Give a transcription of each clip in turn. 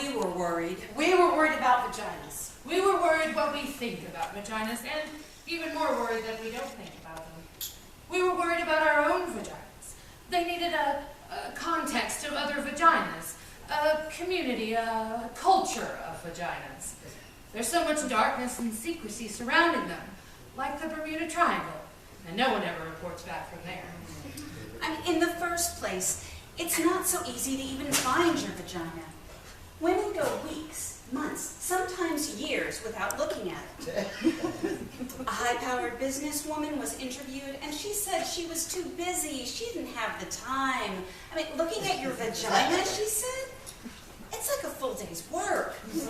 We were worried. We were worried about vaginas. We were worried what we think about vaginas, and even more worried that we don't think about them. We were worried about our own vaginas. They needed a context of other vaginas, a community, a culture of vaginas. There's so much darkness and secrecy surrounding them, like the Bermuda Triangle, and no one ever reports back from there. I mean, in the first place, it's not so easy to even find your vagina. Women go weeks, months, sometimes years without looking at it. A high-powered businesswoman was interviewed, and she said she was too busy. She didn't have the time. I mean, looking at your vagina, she said, it's like a full day's work. You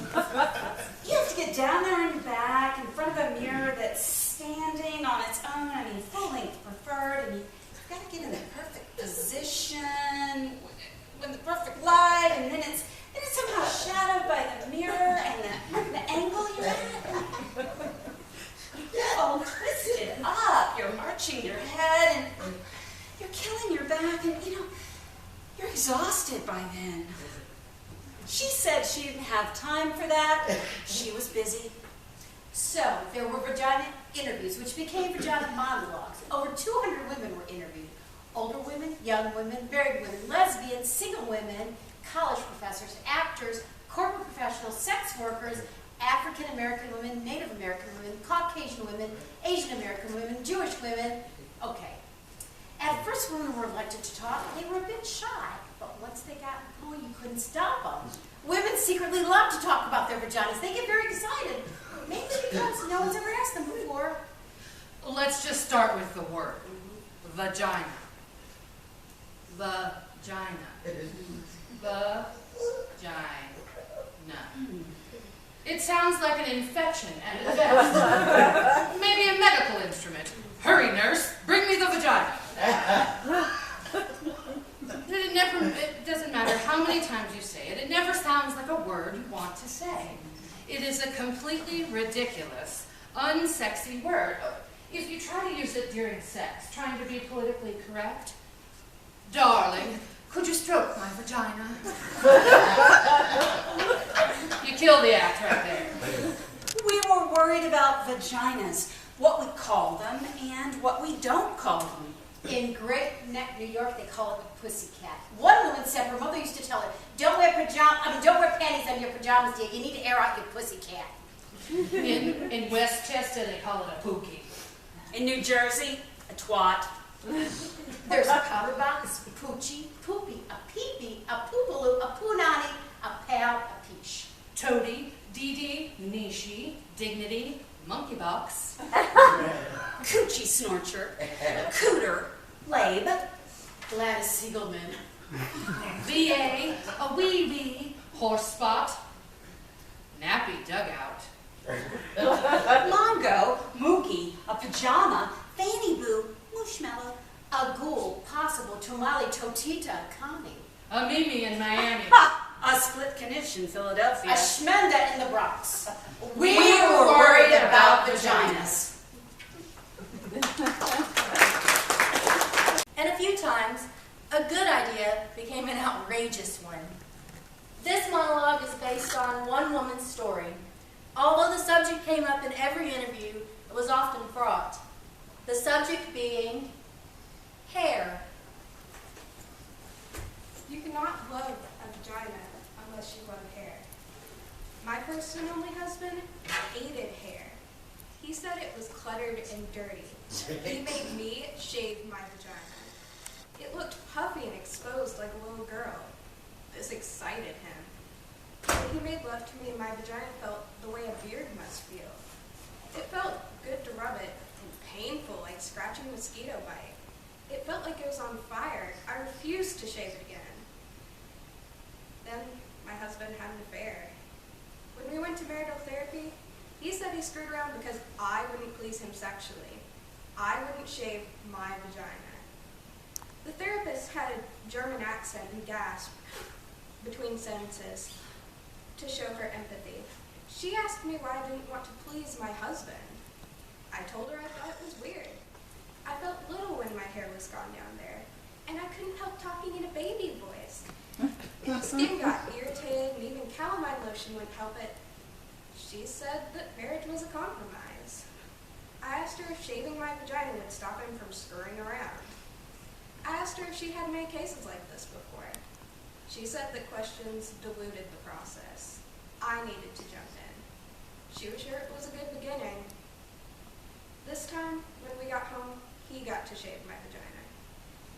have to get down there on your back in front of a mirror that's standing on its own, I mean, full-length preferred, and you've got to get in the perfect position, with the perfect light, and then it's somehow shadowed by the mirror and the angle you're at. You're all twisted up. You're arching your head, and you're killing your back, and, you're exhausted by then. She said she didn't have time for that. She was busy. So, there were vagina interviews, which became vagina monologues. Over 200 women were interviewed. Older women, young women, married women, lesbians, single women, college professors, actors, corporate professionals, sex workers, African American women, Native American women, Caucasian women, Asian American women, Jewish women. Okay. At first, women were elected to talk. They were a bit shy, but once they got in the pool, you couldn't stop them. Women secretly love to talk about their vaginas. They get very excited. Maybe because no one's ever asked them before. Let's just start with the word. Vagina. Vagina. Vagina. It sounds like an infection at best. Maybe a medical instrument. Hurry, nurse, bring me the vagina. It doesn't matter how many times you say it. It never sounds like a word you want to say. It is a completely ridiculous, unsexy word. If you try to use it during sex, trying to be politically correct, darling, could you stroke my vagina? You kill the act right there. We were worried about vaginas, what we call them and what we don't call them. In Great Neck, New York, they call it a pussycat. One woman said her mother used to tell her, don't wear panties on your pajamas, dear. You need to air out your pussycat. In Westchester, they call it a pookie. In New Jersey, a twat. There's a powder box, poochie, poopy, a peepee, a poobaloo, a poonani, a pal, a peach. Toady, dee-dee, nishi, dignity, monkey box. Coochie snorcher, cooter, labe, Gladys Siegelman. VA, a wee-wee, horse spot, nappy dugout. Mongo, mookie, a pajama, fanny boo, mushmallow, A ghoul, possible, Tumali, Totita, Connie. A Mimi in Miami. a split knish in Philadelphia. A Schmenda in the Bronx. We were worried about vaginas. And a few times, a good idea became an outrageous one. This monologue is based on one woman's story. Although the subject came up in every interview, it was often fraught. The subject being hair. You cannot love a vagina unless you love hair. My first and only husband hated hair. He said it was cluttered and dirty. He made me shave my vagina. It looked puffy and exposed like a little girl. This excited him. When he made love to me, my vagina felt the way a beard must feel. It felt good to rub it and painful like scratching a mosquito bite. It felt like it was on fire. I refused to shave it again. Then my husband had an affair. When we went to marital therapy, he said he screwed around because I wouldn't please him sexually. I wouldn't shave my vagina. The therapist had a German accent and gasped between sentences to show her empathy. She asked me why I didn't want to please my husband. I told her I thought it was weird. I felt little when my hair was gone down there, and I couldn't help talking in a baby voice. Skin got irritated and even calamine lotion wouldn't help it. She said that marriage was a compromise. I asked her if shaving my vagina would stop him from screwing around. I asked her if she had made cases like this before. She said that questions diluted the process. I needed to jump in. She was sure it was a good beginning. This time, when we got home, he got to shave my vagina.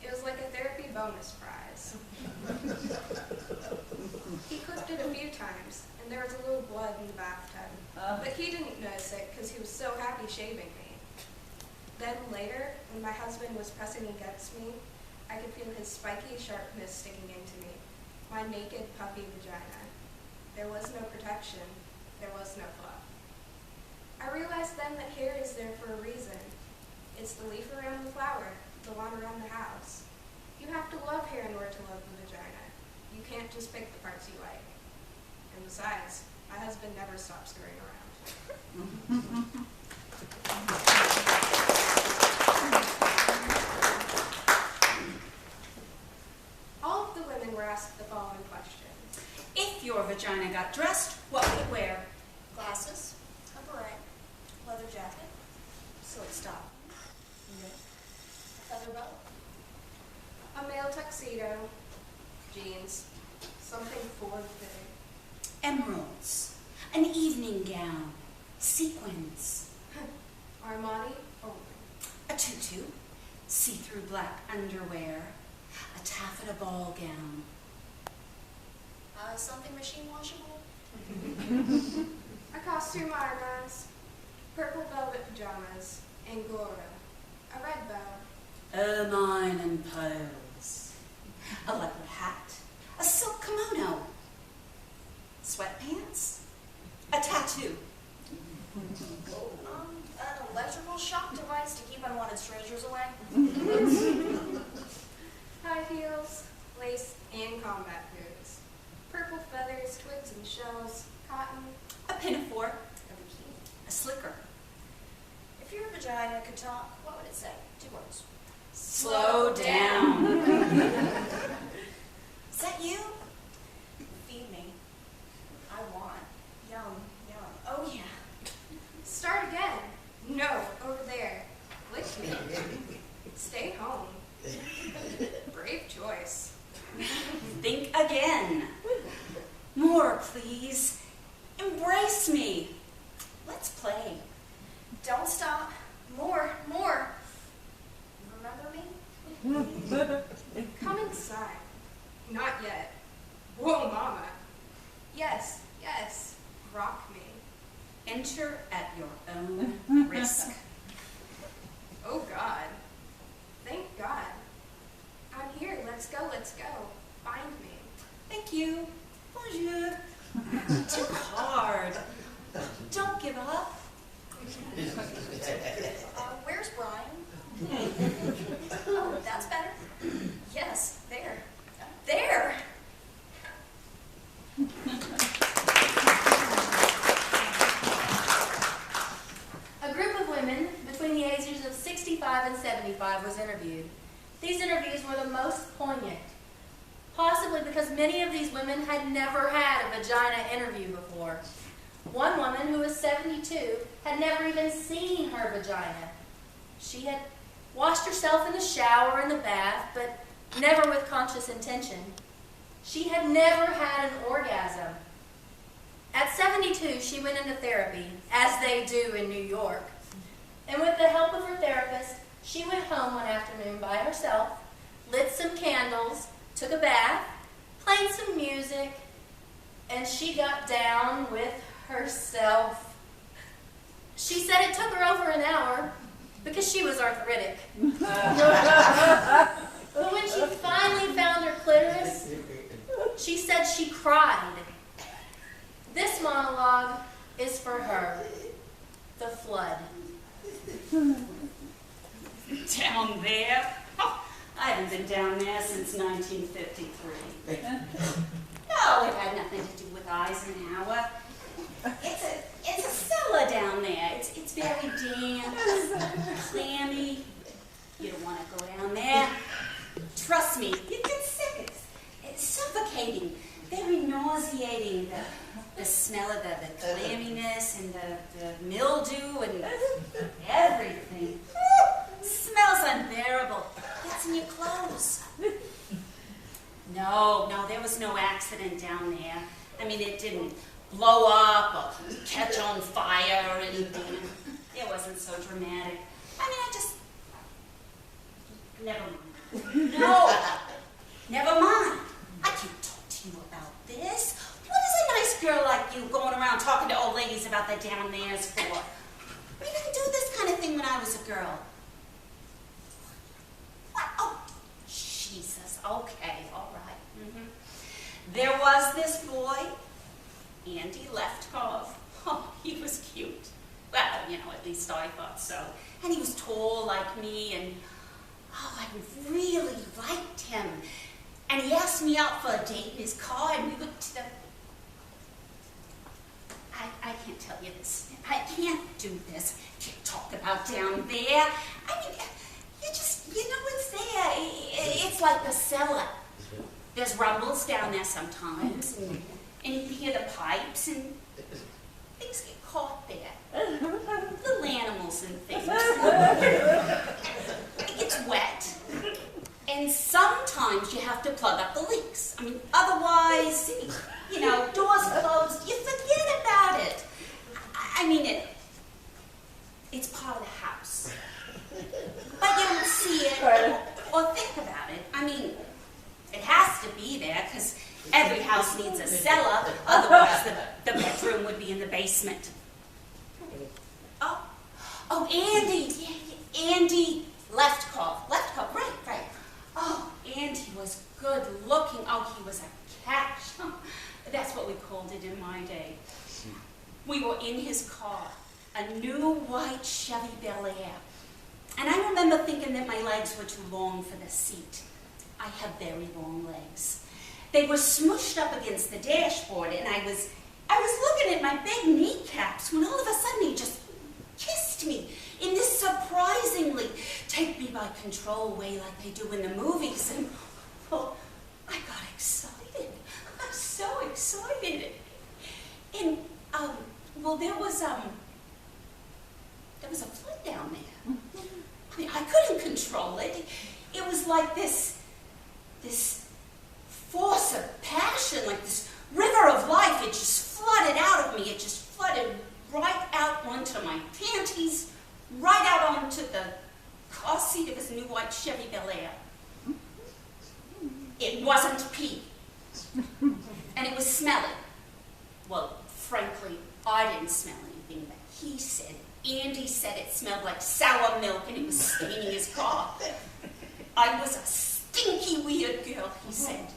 It was like a therapy bonus prize. He clipped it a few times, and there was a little blood in the bathtub. But he didn't notice it because he was so happy shaving me. Then later, when my husband was pressing against me, I could feel his spiky sharpness sticking into me, my naked puppy vagina. There was no protection. There was no fluff. I realized then that hair is there for a reason. It's the leaf around the flower, the one around the house. You have to love hair in order to love the vagina. You can't just pick the parts you like. And besides, my husband never stopped screwing around. All of the women were asked the following questions. If your vagina got dressed, what would it wear? Glasses, a beret, leather jacket, silk stockings, a feather boa. A male tuxedo, jeans, something form-fitting. Emeralds, an evening gown, sequins, Armani only. a tutu, see-through black underwear, a taffeta ball gown. Something machine washable. A costume eyeglass, purple velvet pajamas, angora, a red bow. Ermine and pearls, a leopard hat, a silk kimono, sweatpants, a tattoo. An electrical shock device to keep unwanted strangers away. High heels, lace, and combat boots. Purple feathers, twigs and shells, cotton, A pinafore, A bikini. a slicker. If your vagina could talk, what would it say? 2 words. Slow down. Is that you? Feed me. I want. Yum, yum. Oh yeah. start again. No, over there. Lick me. Stay home. Brave choice. Think again. More, please. Embrace me. Let's play. Don't stop. More, more. Remember me? Come inside. Not yet. Whoa, mama. Yes, yes. Rock me. Enter at your own risk. Oh, God. Thank God. I'm here. Let's go, let's go. Find me. Thank you. Bonjour. Too hard. Don't give up. Where's Brian? Oh, that's better. Yes, there. There! A group of women between the ages of 65 and 75 was interviewed. These interviews were the most poignant, possibly because many of these women had never had a vagina interview before. One woman, who was 72, had never even seen her vagina. She had washed herself in the shower and the bath, but never with conscious intention. She had never had an orgasm. At 72, she went into therapy, as they do in New York. And with the help of her therapist, she went home one afternoon by herself, lit some candles, took a bath, played some music, and she got down with herself. She said it took her over an hour because she was arthritic. But when she finally found her clitoris, she said she cried. This monologue is for her, the flood. Down there? Oh, I haven't been down there since 1953. No, it had nothing to do with Eisenhower. It's a cellar down there. It's very damp, clammy. You don't want to go down there. Trust me, you'd get sick. It's so suffocating, very nauseating. The smell of the clamminess and the mildew and everything. Smells unbearable. Gets in your clothes. No, there was no accident down there. I mean, it didn't blow up or catch on fire or anything. It wasn't so dramatic. I mean, I just... Never mind. No! Never mind. I can't talk to you about this. What is a nice girl like you going around talking to old ladies about their down there's for? We didn't do this kind of thing when I was a girl. What? Oh, Jesus. Okay, all right. There was this boy, Andy Leftkoff. Oh, he was cute. Well, at least I thought so. And he was tall like me, and I really liked him. And he asked me out for a date in his car, and we went to the... I can't tell you this. I can't do this. Can't talk about down there. I mean, it's there. It's like the cellar. There's rumbles down there sometimes, and you can hear the pipes, and things get caught there. Little animals and things. It gets wet. And sometimes you have to plug up the leaks. I mean, otherwise, doors closed, you forget about it. I mean, it's part of the house. But you don't see it or think about it. I mean, it has to be there because every house needs a cellar. Otherwise, the bedroom would be in the basement. Oh, Andy. Andy Leftkoff. Leftkoff, right. Oh, Andy was good looking. Oh, he was a catch. That's what we called it in my day. We were in his car, a new white Chevy Bel Air. And I remember thinking that my legs were too long for the seat. I have very long legs. They were smushed up against the dashboard, and I was looking at my big kneecaps when all of a sudden he just kissed me in this surprisingly take-me-by-control way like they do in the movies. And, well, I got excited. I was so excited. And, there was a flood down there. I mean, I couldn't control it. It was like this force of passion, like this river of life. It just flooded out of me. It just flooded right out onto my panties, right out onto the car seat of his new white Chevy Bel Air. It wasn't pee. And it was smelly. Well, frankly, I didn't smell anything, but he said, Andy said it smelled like sour milk and it was staining his car. I was a stinky, weird girl, he said.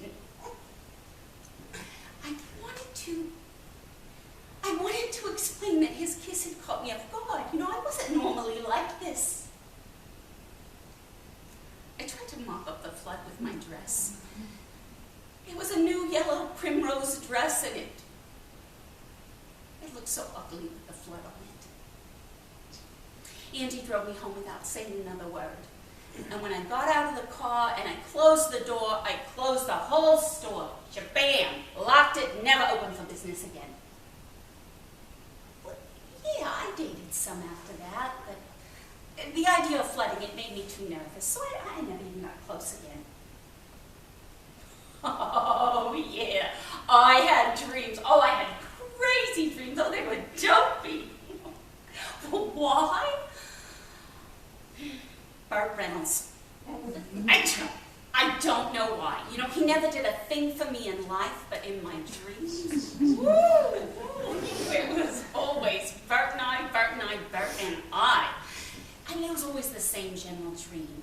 I wanted to explain that his kiss had caught me off guard. I wasn't normally like this. I tried to mop up the flood with my dress. It was a new yellow primrose dress, and it looked so ugly with the flood on it. Andy drove me home without saying another word. And when I got out of the car and I closed the door, I closed the whole store. Shabam! Locked it, never opened for business again. Well, yeah, I dated some after that, but the idea of flooding, it made me too nervous, so I never even got close again. Oh, yeah. I had dreams. Oh, I had crazy dreams. Oh, they were dopey. Well, why? Burt Reynolds. I don't know why. He never did a thing for me in life, but in my dreams, woo, it was always Burt and I, Burt and I, Burt and I. I mean, it was always the same general dream.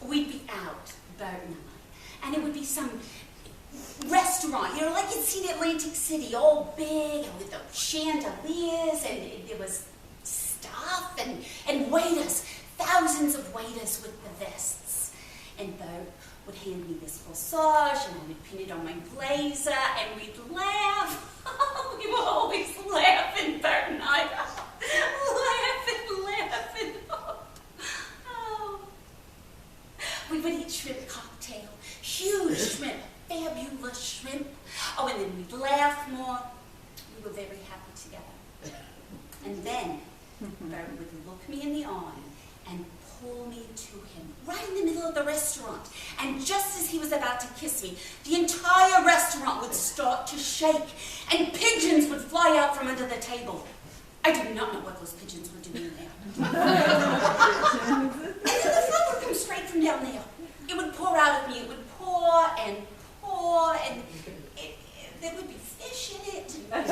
We'd be out, Burt and I, and it would be some restaurant, like you'd seen Atlantic City, all big, and with the chandeliers, and there was stuff, and waiters, thousands of waiters with the vests. And Bert would hand me this corsage, and I would pin it on my blazer, and we'd laugh. We were always laughing, Bert and I. Laughing. Oh. We would eat shrimp cocktail, huge shrimp, fabulous Bert would look me in the eye and pull me to him right in the middle of the restaurant. And just as he was about to kiss me, the entire restaurant would start to shake and pigeons would fly out from under the table. I did not know what those pigeons were doing there. And then the flow would come straight from down there. It would pour out of me. It would pour, and there would be fish in it, and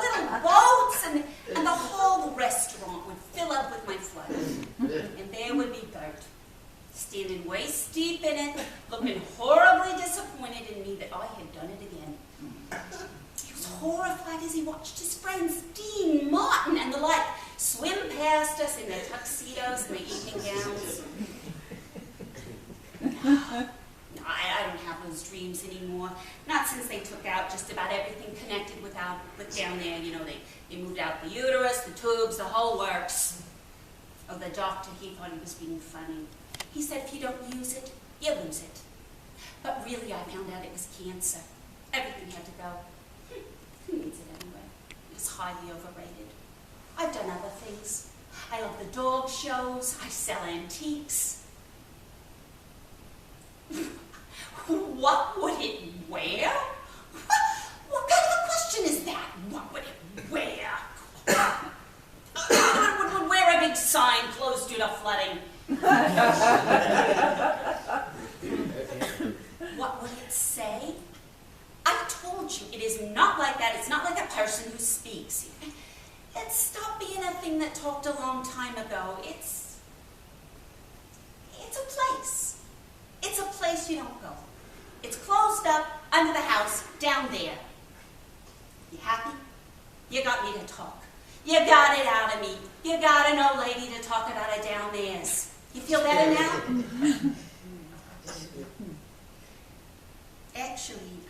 little boats, and the whole restaurant would fill up with my flood. And there would be Bert, standing waist deep in it, looking horribly disappointed in me that I had done it again. He was horrified as he watched his friends, Dean, Martin, and the like, swim past us in their tuxedos and their evening gowns. I don't have those dreams anymore. Not since they took out just about everything connected with down there. You know, they moved out the uterus, the tubes, the whole works. Oh, the doctor, he thought he was being funny. He said if you don't use it, you lose it. But really, I found out it was cancer. Everything had to go. Who needs it anyway? It was highly overrated. I've done other things. I love the dog shows. I sell antiques. What would it wear? What kind of a question is that? What would it wear? It would wear a big sign closed due to flooding. What would it say? I told you, it is not like that. It's not like a person who speaks. It stopped being a thing that talked a long time ago. It's a place. It's a place you don't go. It's closed up under the house down there. You happy? You got me to talk. You got it out of me. You got an old lady to talk about it down there. You feel better now? Actually,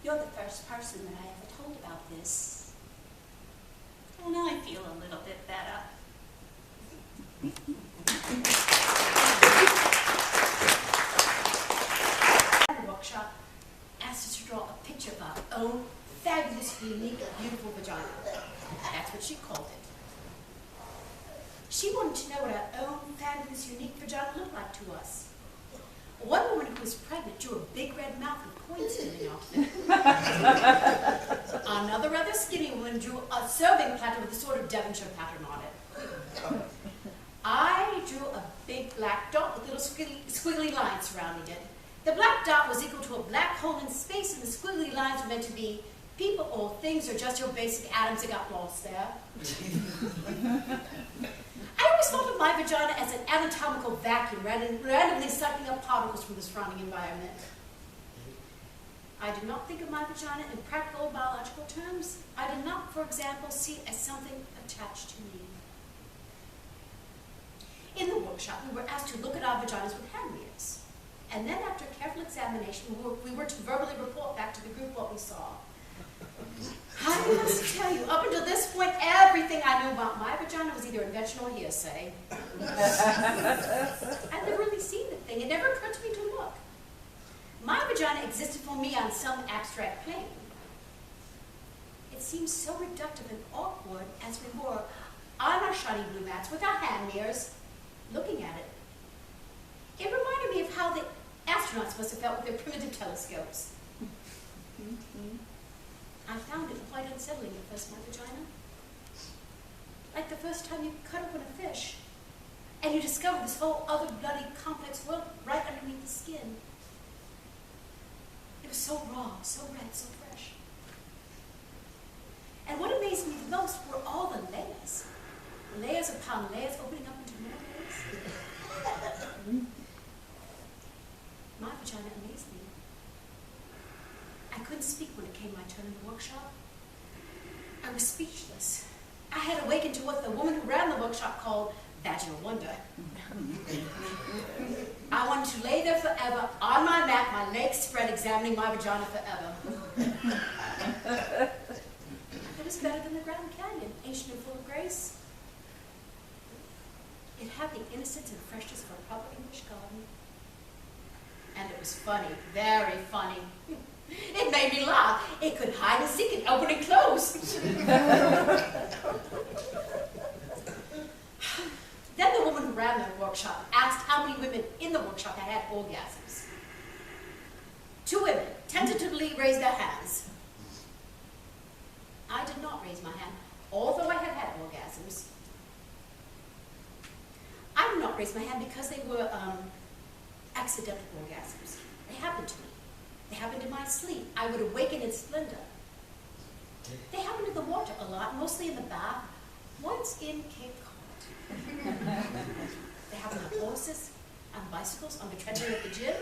you're the first person that I ever told about this. And I feel a little bit better. Workshop asked us to draw a picture of our own fabulous, unique, beautiful vagina. That's what she called it. She wanted to know what our own fabulous, unique vagina looked like to us. One woman who was pregnant drew a big red mouth with coins coming off of it. Another rather skinny woman drew a serving platter with a sort of Devonshire pattern on it. I drew a big black dot with little squiggly lines surrounding it. The black dot was equal to a black hole in space, and the squiggly lines were meant to be people or things or just your basic atoms that got lost there. I always thought of my vagina as an anatomical vacuum, randomly sucking up particles from the surrounding environment. I did not think of my vagina in practical biological terms. I did not, for example, see it as something attached to me. In the workshop, we were asked to look at our vaginas with hand mirrors. And then after careful examination, we were to verbally report back to the group what we saw. I must tell you, up until this point, everything I knew about my vagina was either invention or hearsay. I'd never really seen the thing. It never occurred to me to look. My vagina existed for me on some abstract plane. It seemed so reductive and awkward as we were on our shiny blue mats with our hand mirrors, looking at it. It reminded me of how the astronauts must have felt with their primitive telescopes. I found it quite unsettling at first, my vagina. Like the first time you cut open a fish, and you discover this whole other bloody complex world right underneath the skin. It was so raw, so red, so fresh. And what amazed me the most were all the layers. Layers upon layers opening up into more layers. My vagina amazed me. I couldn't speak when it came my turn in the workshop. I was speechless. I had awakened to what the woman who ran the workshop called vaginal wonder. I wanted to lay there forever on my mat, my legs spread, examining my vagina forever. It was better than the Grand Canyon, ancient and full of grace. It had the innocence and freshness of a proper English garden. And it was funny, very funny. It made me laugh. It could hide and seek and open and close. Then the woman who ran the workshop asked how many women in the workshop had had orgasms. 2 women tentatively raised their hands. I did not raise my hand, although I had had orgasms. I did not raise my hand because they were accidental orgasms. They happened to me. They happened in my sleep. I would awaken in splendor. They happened in the water a lot, mostly in the bath, once in Cape Cod. They happened on horses, on bicycles, on the treadmill at the gym.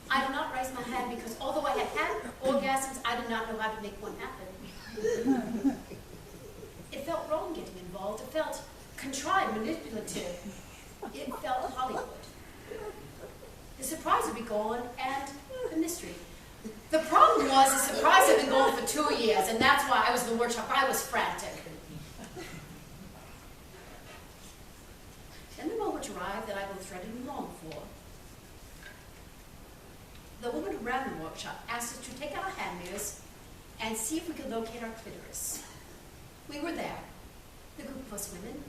I did not raise my hand because although I had had orgasms, I did not know how to make one happen. It felt wrong getting involved. It felt contrived, manipulative. It felt Hollywood. The surprise would be gone, and the mystery. The problem was the surprise had been gone for 2 years, and that's why I was in the workshop. I was frantic. Then the moment arrived that I both dreaded and longed for. The woman who ran the workshop asked us to take out our hand mirrors and see if we could locate our clitoris. We were there, the group of us women,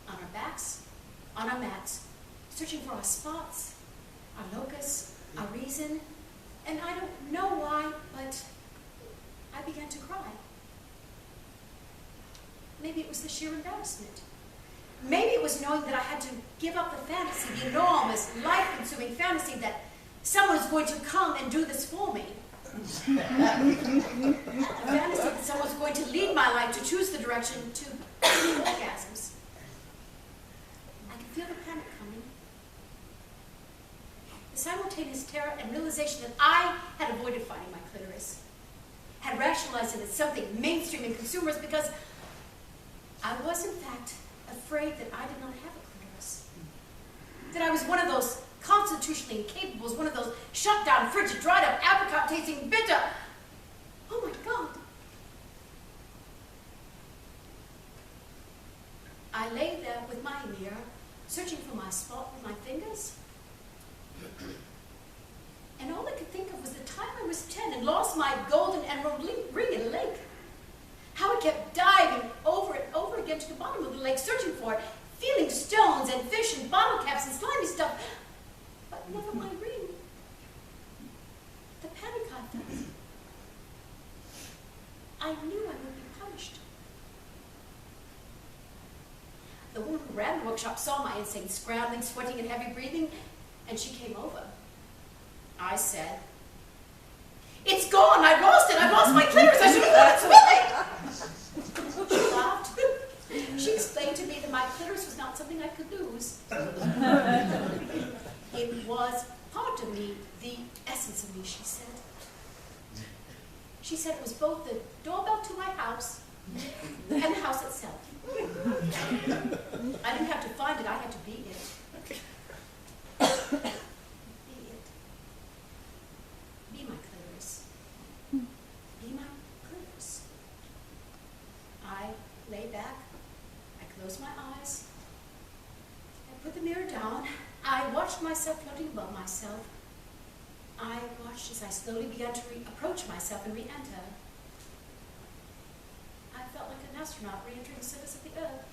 on our backs, on our mats, searching for our spots, our locus, our reason, and I don't know why, but I began to cry. Maybe it was the sheer embarrassment. Maybe it was knowing that I had to give up the fantasy, the enormous, life-consuming fantasy that someone is going to come and do this for me. The fantasy that someone's going to lead my life to choose the direction to orgasms. I could feel the panic coming. The simultaneous terror and realization that I had avoided finding my clitoris, had rationalized it as something mainstream in consumers because I was in fact afraid that I did not have a clitoris. That I was one of those constitutionally incapables, one of those shut down, frigid, dried up, apricot tasting, bitter. Oh my God. I lay there with my mirror, searching for my spot with my fingers. And all I could think of was the time I was 10 and lost my golden emerald ring in a lake. How I kept diving over and over again to the bottom of the lake, searching for it, feeling stones and fish and bottle caps and slimy stuff, but never my ring. The panic I felt. I knew I would be punished. The woman who ran the workshop saw my insane scrambling, sweating, and heavy breathing, and she came over. I said, "It's gone! I lost it! I lost my clitoris! I should have let it swim!" She laughed. She explained to me that my clitoris was not something I could lose. It was part of me, the essence of me, she said. She said it was both the doorbell to my house and the house itself. I didn't have to find it, I had to be it. Be my clitoris. Be my clitoris. I lay back, I closed my eyes, I put the mirror down, I watched myself floating above myself. I watched as I slowly began to approach myself and re-enter. I felt like an astronaut re-entering the surface of the Earth.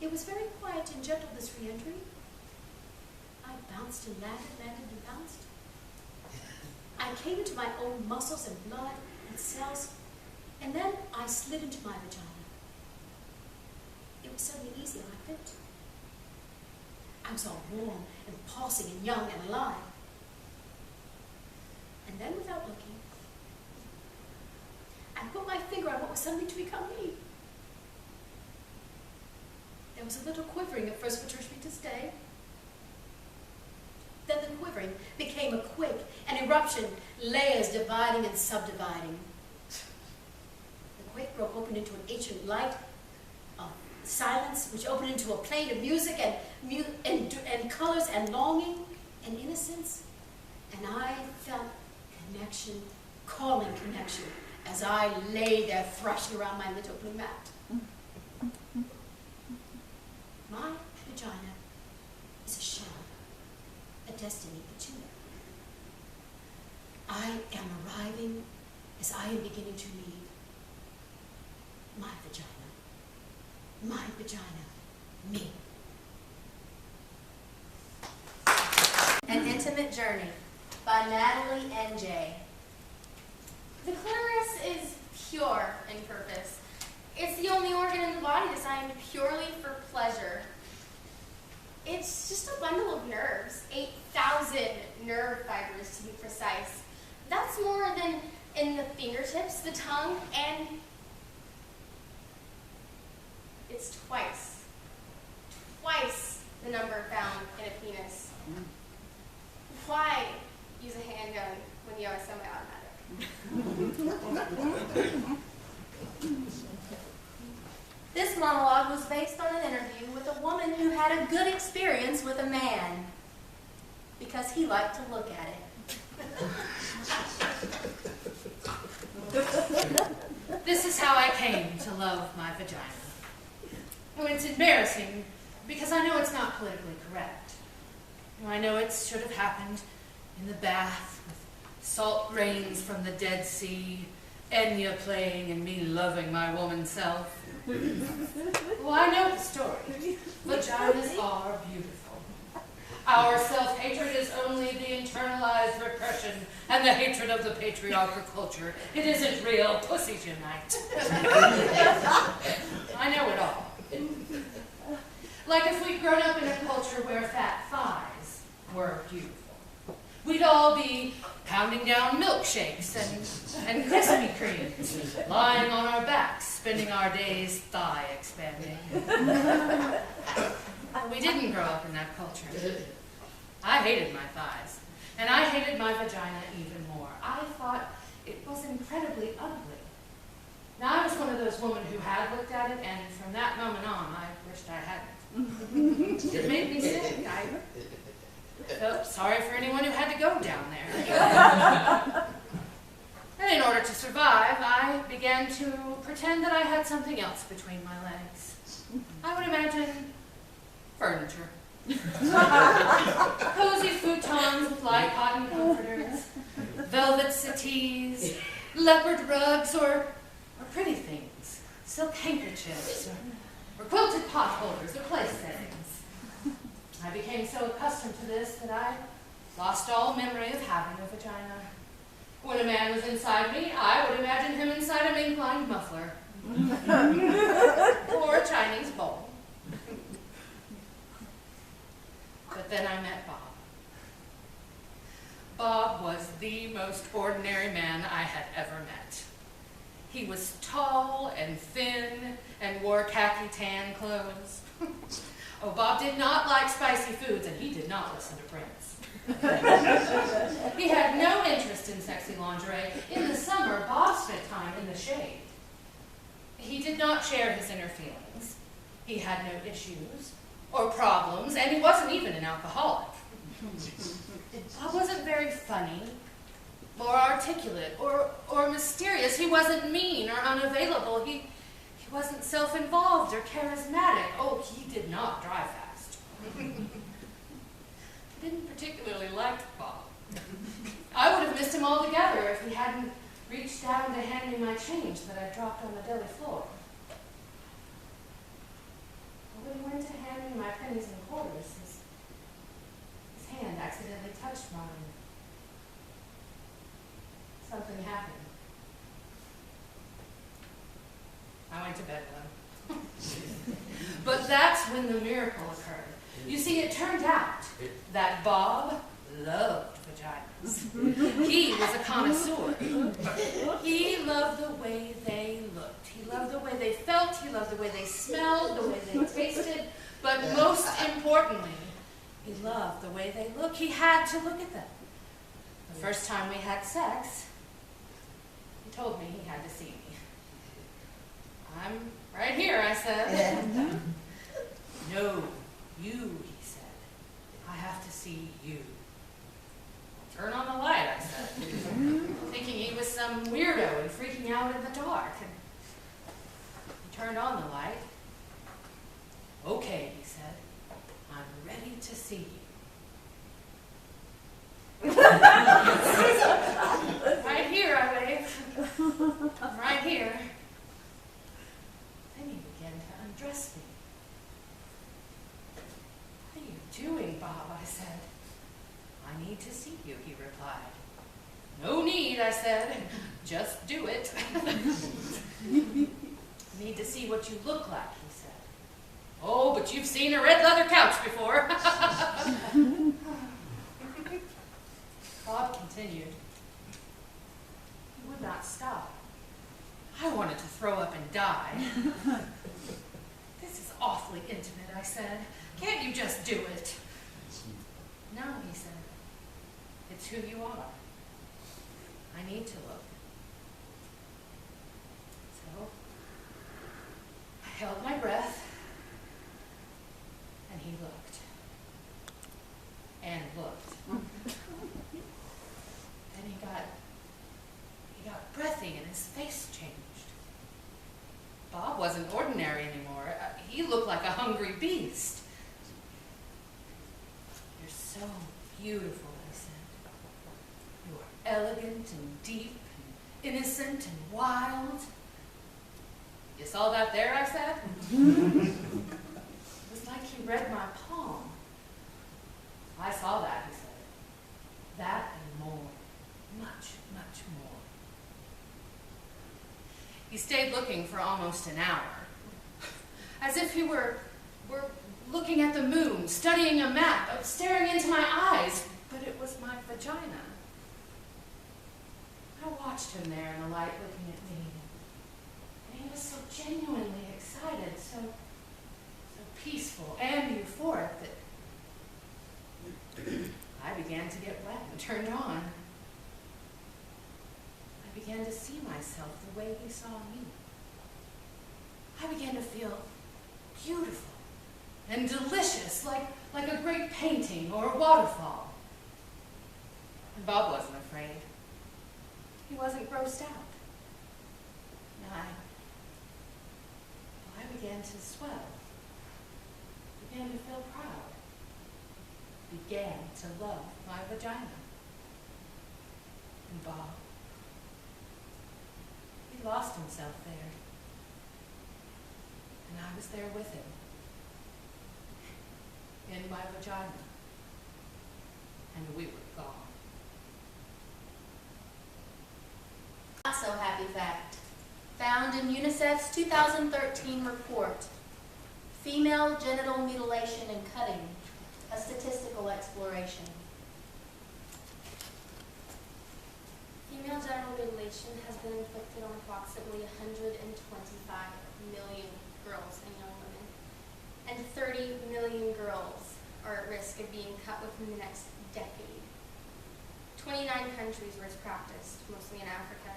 It was very quiet and gentle, this re-entry. I bounced and landed and bounced. I came into my own muscles and blood and cells, and then I slid into my vagina. It was suddenly easy and I fit. I was all warm and pulsing and young and alive. And then, without looking, I put my finger on what was suddenly to become me. There was a little quivering at first which urged me to stay. Then the quivering became a quake, an eruption, layers dividing and subdividing. The quake broke open into an ancient light of silence, which opened into a plane of music and colors and longing and innocence. And I felt connection, calling connection, as I lay there thrashing around my little blue mat. My vagina is a shell. destiny but you know. I am arriving as I am beginning to read my vagina, me. An Intimate Journey by Natalie N.J. The clitoris is pure in purpose. It's the only organ in the body designed purely for pleasure. It's just a bundle of nerves, 8,000 nerve fibers to be precise. That's more than in the fingertips, the tongue, and it's twice the number found in a penis. Why use a handgun when you have a semi-automatic? This monologue was based on an interview with a woman who had a good experience with a man because he liked to look at it. This is how I came to love my vagina. Oh, it's embarrassing because I know it's not politically correct. I know it should have happened in the bath with salt rains from the Dead Sea, Enya playing and me loving my woman self. Well, I know the story. Vaginas are beautiful. Our self-hatred is only the internalized repression and the hatred of the patriarchal culture. It isn't real. Pussies unite. I know it all. Like if we'd grown up in a culture where fat thighs were beautiful. We'd all be pounding down milkshakes and Krispy Kremes, lying on our backs, spending our days thigh expanding. We didn't grow up in that culture. I hated my thighs, and I hated my vagina even more. I thought it was incredibly ugly. Now, I was one of those women who had looked at it, and from that moment on, I wished I hadn't. It made me sick. I felt sorry for anyone who had to go down there. And in order to survive, I began to pretend that I had something else between my legs. I would imagine furniture. Cozy futons with light cotton comforters, velvet settees, leopard rugs, or pretty things, silk handkerchiefs, or quilted pot holders, or place settings. I became so accustomed to this that I lost all memory of having a vagina. When a man was inside me, I would imagine him inside a mink-lined muffler. Or a Chinese bowl. But then I met Bob. Bob was the most ordinary man I had ever met. He was tall and thin and wore khaki tan clothes. Oh, Bob did not like spicy foods, and he did not listen to Prince. He had no interest in sexy lingerie. In the summer, Bob spent time in the shade. He did not share his inner feelings. He had no issues or problems, and he wasn't even an alcoholic. Bob wasn't very funny or articulate or mysterious. He wasn't mean or unavailable. He wasn't self-involved or charismatic. Oh, he did not drive fast. I didn't particularly like Bob. I would have missed him altogether if he hadn't reached down to hand me my change that I dropped on the deli floor. When he went to hand me my pennies and quarters, his hand accidentally touched mine. Something happened. I went to bed alone. But that's when the miracle occurred. You see, it turned out that Bob loved vaginas. He was a connoisseur. He loved the way they looked. He loved the way they felt. He loved the way they smelled, the way they tasted. But most importantly, he loved the way they looked. He had to look at them. The first time we had sex, he told me he had to see me. I'm right here, I said. No, you, he said. I have to see you. Turn on the light, I said. Thinking he was some weirdo and freaking out in the dark. And he turned on the light. Okay, he said. I'm ready to see you. need to see you, he replied. No need, I said. Just do it. Need to see what you look like, he said. Oh, but you've seen a red leather couch before. Bob continued. He would not stop. I wanted to throw up and die. This is awfully intimate, I said. Can't you just do it? No, he said. It's who you are. I need to look. So, I held my breath, and he looked. And looked. And he got breathy and his face changed. Bob wasn't ordinary anymore. He looked like a hungry beast. You're so beautiful, I said. You are elegant and deep and innocent and wild. You saw that there, I said? It was like he read my palm. I saw that, he said. That and more. Much, much more. He stayed looking for almost an hour, as if he were looking at the moon, studying a map, staring into my eyes, but it was my vagina. I watched him there in the light looking at me, and he was so genuinely excited, so peaceful and euphoric that I began to get wet and turned on. I began to see myself the way he saw me. I began to feel beautiful and delicious, like a great painting or a waterfall. And Bob wasn't afraid. He wasn't grossed out. And I began to swell, began to feel proud, began to love my vagina. And Bob, he lost himself there. And I was there with him. In my vagina. And we were gone. Not so happy fact. Found in UNICEF's 2013 report, Female Genital Mutilation and Cutting, a Statistical Exploration. Female genital mutilation has been inflicted on approximately 125 million girls and young women, and 30 million girls are at risk of being cut within the next decade. 29 countries where it's practiced, mostly in Africa.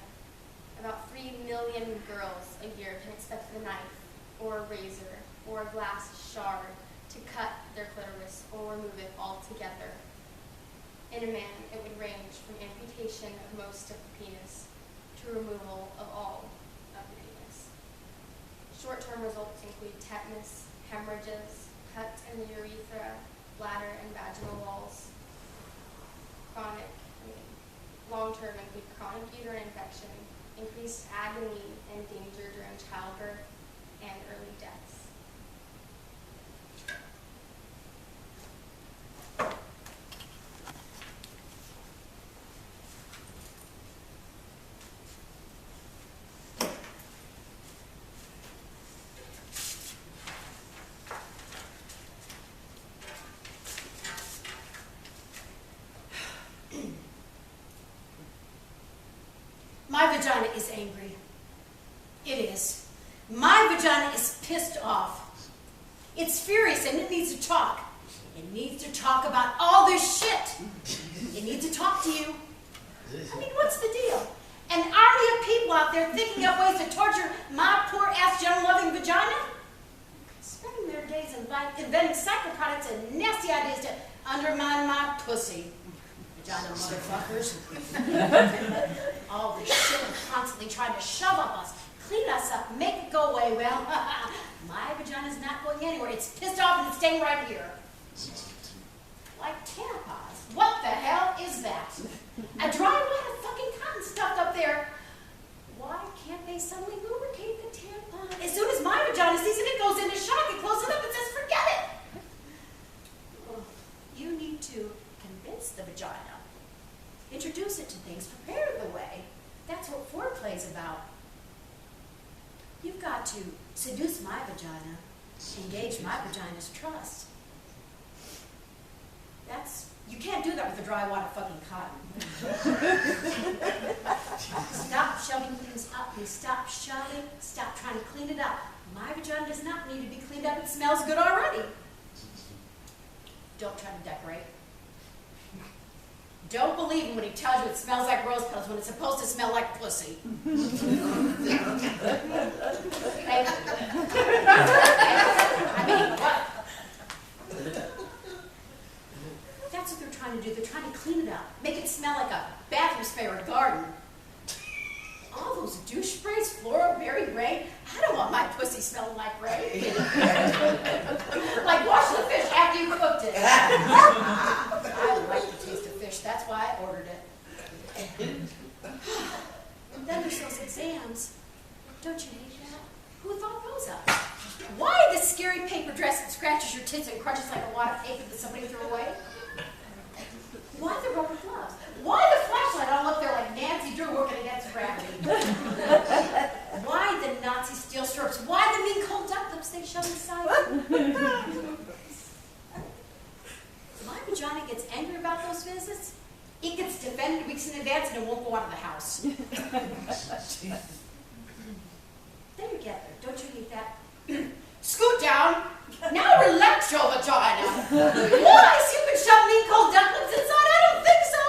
About 3 million girls a year can expect a knife, or a razor, or a glass shard to cut their clitoris or remove it altogether. In a man, it would range from amputation of most of the penis to removal of all of the penis. Short-term results include tetanus, hemorrhages, cuts in the urethra, bladder, and vaginal walls. Long-term include chronic uterine infection, increased agony and danger during childbirth, and early deaths. My vagina is angry. It is. My vagina is pissed off. It's furious and it needs to talk. It needs to talk about all this shit. It needs to talk to you. I mean, what's the deal? An army of people out there thinking of ways to torture my poor ass gentle-loving vagina? Spending their days inventing psychoproducts and nasty ideas to undermine my pussy. Vagina motherfuckers. All this shit they're constantly trying to shove up us, clean us up, make it go away. Well, my vagina's not going anywhere. It's pissed off and it's staying right here. Like tampons. What the hell is that? A dry wad of fucking cotton stuffed up there. Why can't they suddenly lubricate the tampon? As soon as my vagina sees it, it goes into shock. It closes it up and says, forget it. You need to convince the vagina vagina. Introduce it to things, prepare the way. That's what foreplay's about. You've got to seduce my vagina, engage my vagina's trust. You can't do that with a dry wad of fucking cotton. Stop shoving things up and stop shoving, stop trying to clean it up. My vagina does not need to be cleaned up, it smells good already. Don't try to decorate. Don't believe him when he tells you it smells like rose petals when it's supposed to smell like pussy. I mean, what? That's what they're trying to do. They're trying to clean it up, make it smell like a bathroom spray or a garden. All those douche sprays, floral, berry, rain. I don't want my pussy smelling like rain. Like wash the fish after you cooked it. I like the taste of fish. That's why I ordered it. And then there's those exams. Don't you hate that? Who thought those up? Why the scary paper dress that scratches your tits and crunches like a wad of paper that somebody threw away? Why the rubber gloves? Why the flashlight all up there like Nancy Drew working against gravity? Why the Nazi steel strips? Why the mean cold duck lips they shove inside? My vagina gets angry about those visits. It gets defended weeks in advance and it won't go out of the house. Then you get there. Don't you hate that? Scoot down. Now relax your vagina. What? You can shove mean cold duck lips inside? I don't think so.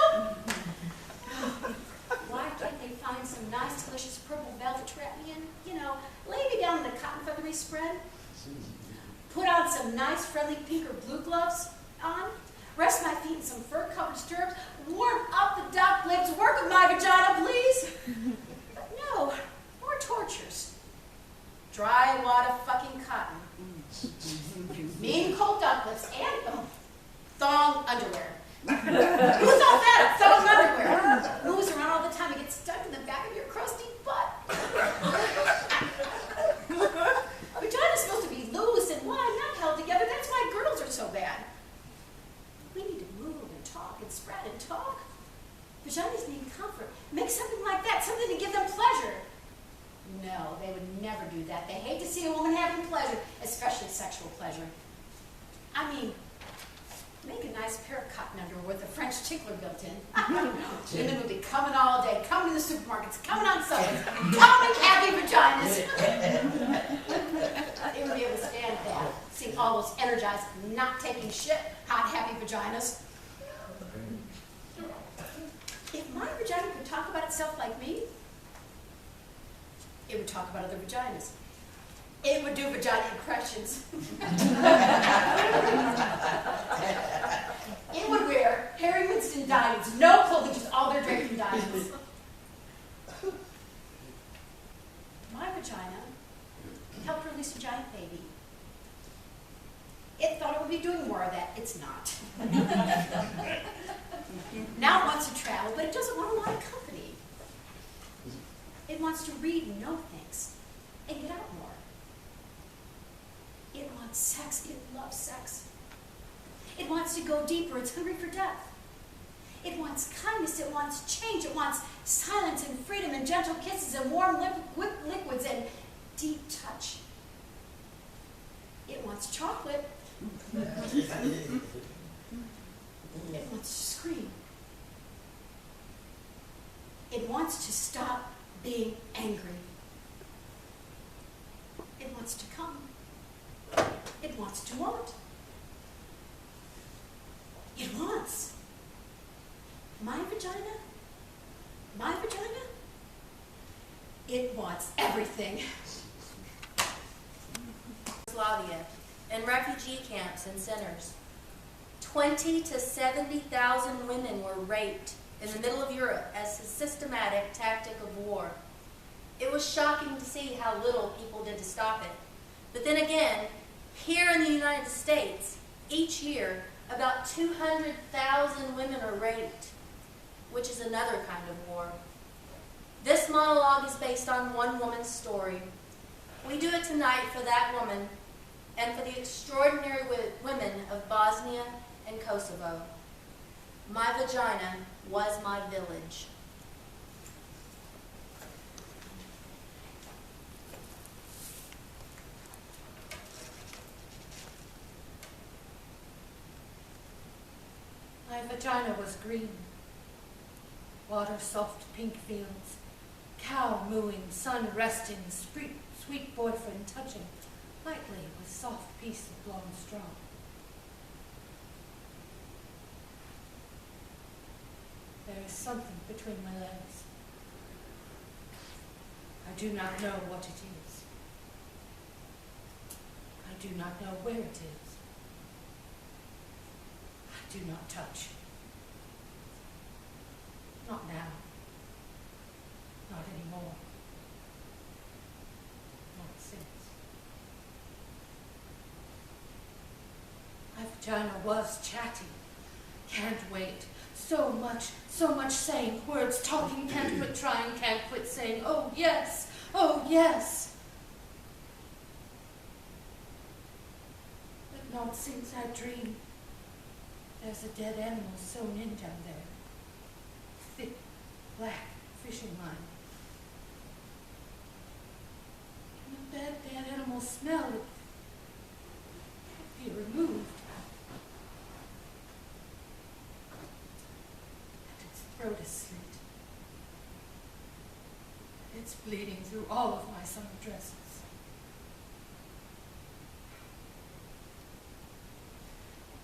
Why can't they find some nice, delicious purple velvet to wrap me in? You know, lay me down in a cotton feathery spread. Put on some nice, friendly pink or blue gloves on. Rest my feet in some fur-covered stirrups. Warm up the duck lips. Work with my vagina, please. No, more tortures. Dry wad of fucking cotton. Mean cold duck lips and thong underwear. Who thought that? Thong underwear. Moves around all the time and gets stuck in the back of your crusty butt. Vagina's supposed to be loose and wide, not held together. That's why girdles are so bad. We need to move and talk and spread and talk. Vaginas need comfort. Make something like that, something to give them pleasure. No, they would never do that. They hate to see a woman having pleasure, especially sexual pleasure. I mean, make a nice pair of cotton underwear with a French tickler built in. Women would be coming all day, coming to the supermarkets, coming on subways, coming happy vaginas. They would be able to stand that, seeing all those energized, not taking shit, hot, happy vaginas. If my vagina could talk about itself like me, it would talk about other vaginas. It would do vagina impressions. It would wear Harry Winston diamonds, no clothing, just all their draped in diamonds. My vagina helped release a giant baby. It thought it would be doing more of that. It's not. Now it wants to travel, but it doesn't want a lot of company. It wants to read and know things and get out more. It wants sex. It loves sex. It wants to go deeper. It's hungry for depth. It wants kindness. It wants change. It wants silence and freedom and gentle kisses and warm liquids and deep touch. It wants chocolate. It wants to scream. It wants to stop being angry. It wants to come. It wants to want. It wants. My vagina? My vagina? It wants everything. Yugoslavia, and refugee camps and centers. 20 to 70,000 women were raped in the middle of Europe as a systematic tactic of war. It was shocking to see how little people did to stop it. But then again, here in the United States, each year, about 200,000 women are raped, which is another kind of war. This monologue is based on one woman's story. We do it tonight for that woman and for the extraordinary women of Bosnia and Kosovo. My vagina was my village. My vagina was green. Water soft pink fields, cow mooing, sun resting, sweet boyfriend touching lightly with soft piece of blonde straw. There is something between my legs. I do not know what it is. I do not know where it is. I do not touch. Not now. Not anymore. Not since. My vagina was chatty. Can't wait. So much saying, words, talking, can't quit trying, can't quit saying, oh yes, oh yes. But not since I dreamed. There's a dead animal sewn in down there. Thick, black fishing line. And the dead animal smell, it can't be removed. And its throat is slit. It's bleeding through all of my summer dresses.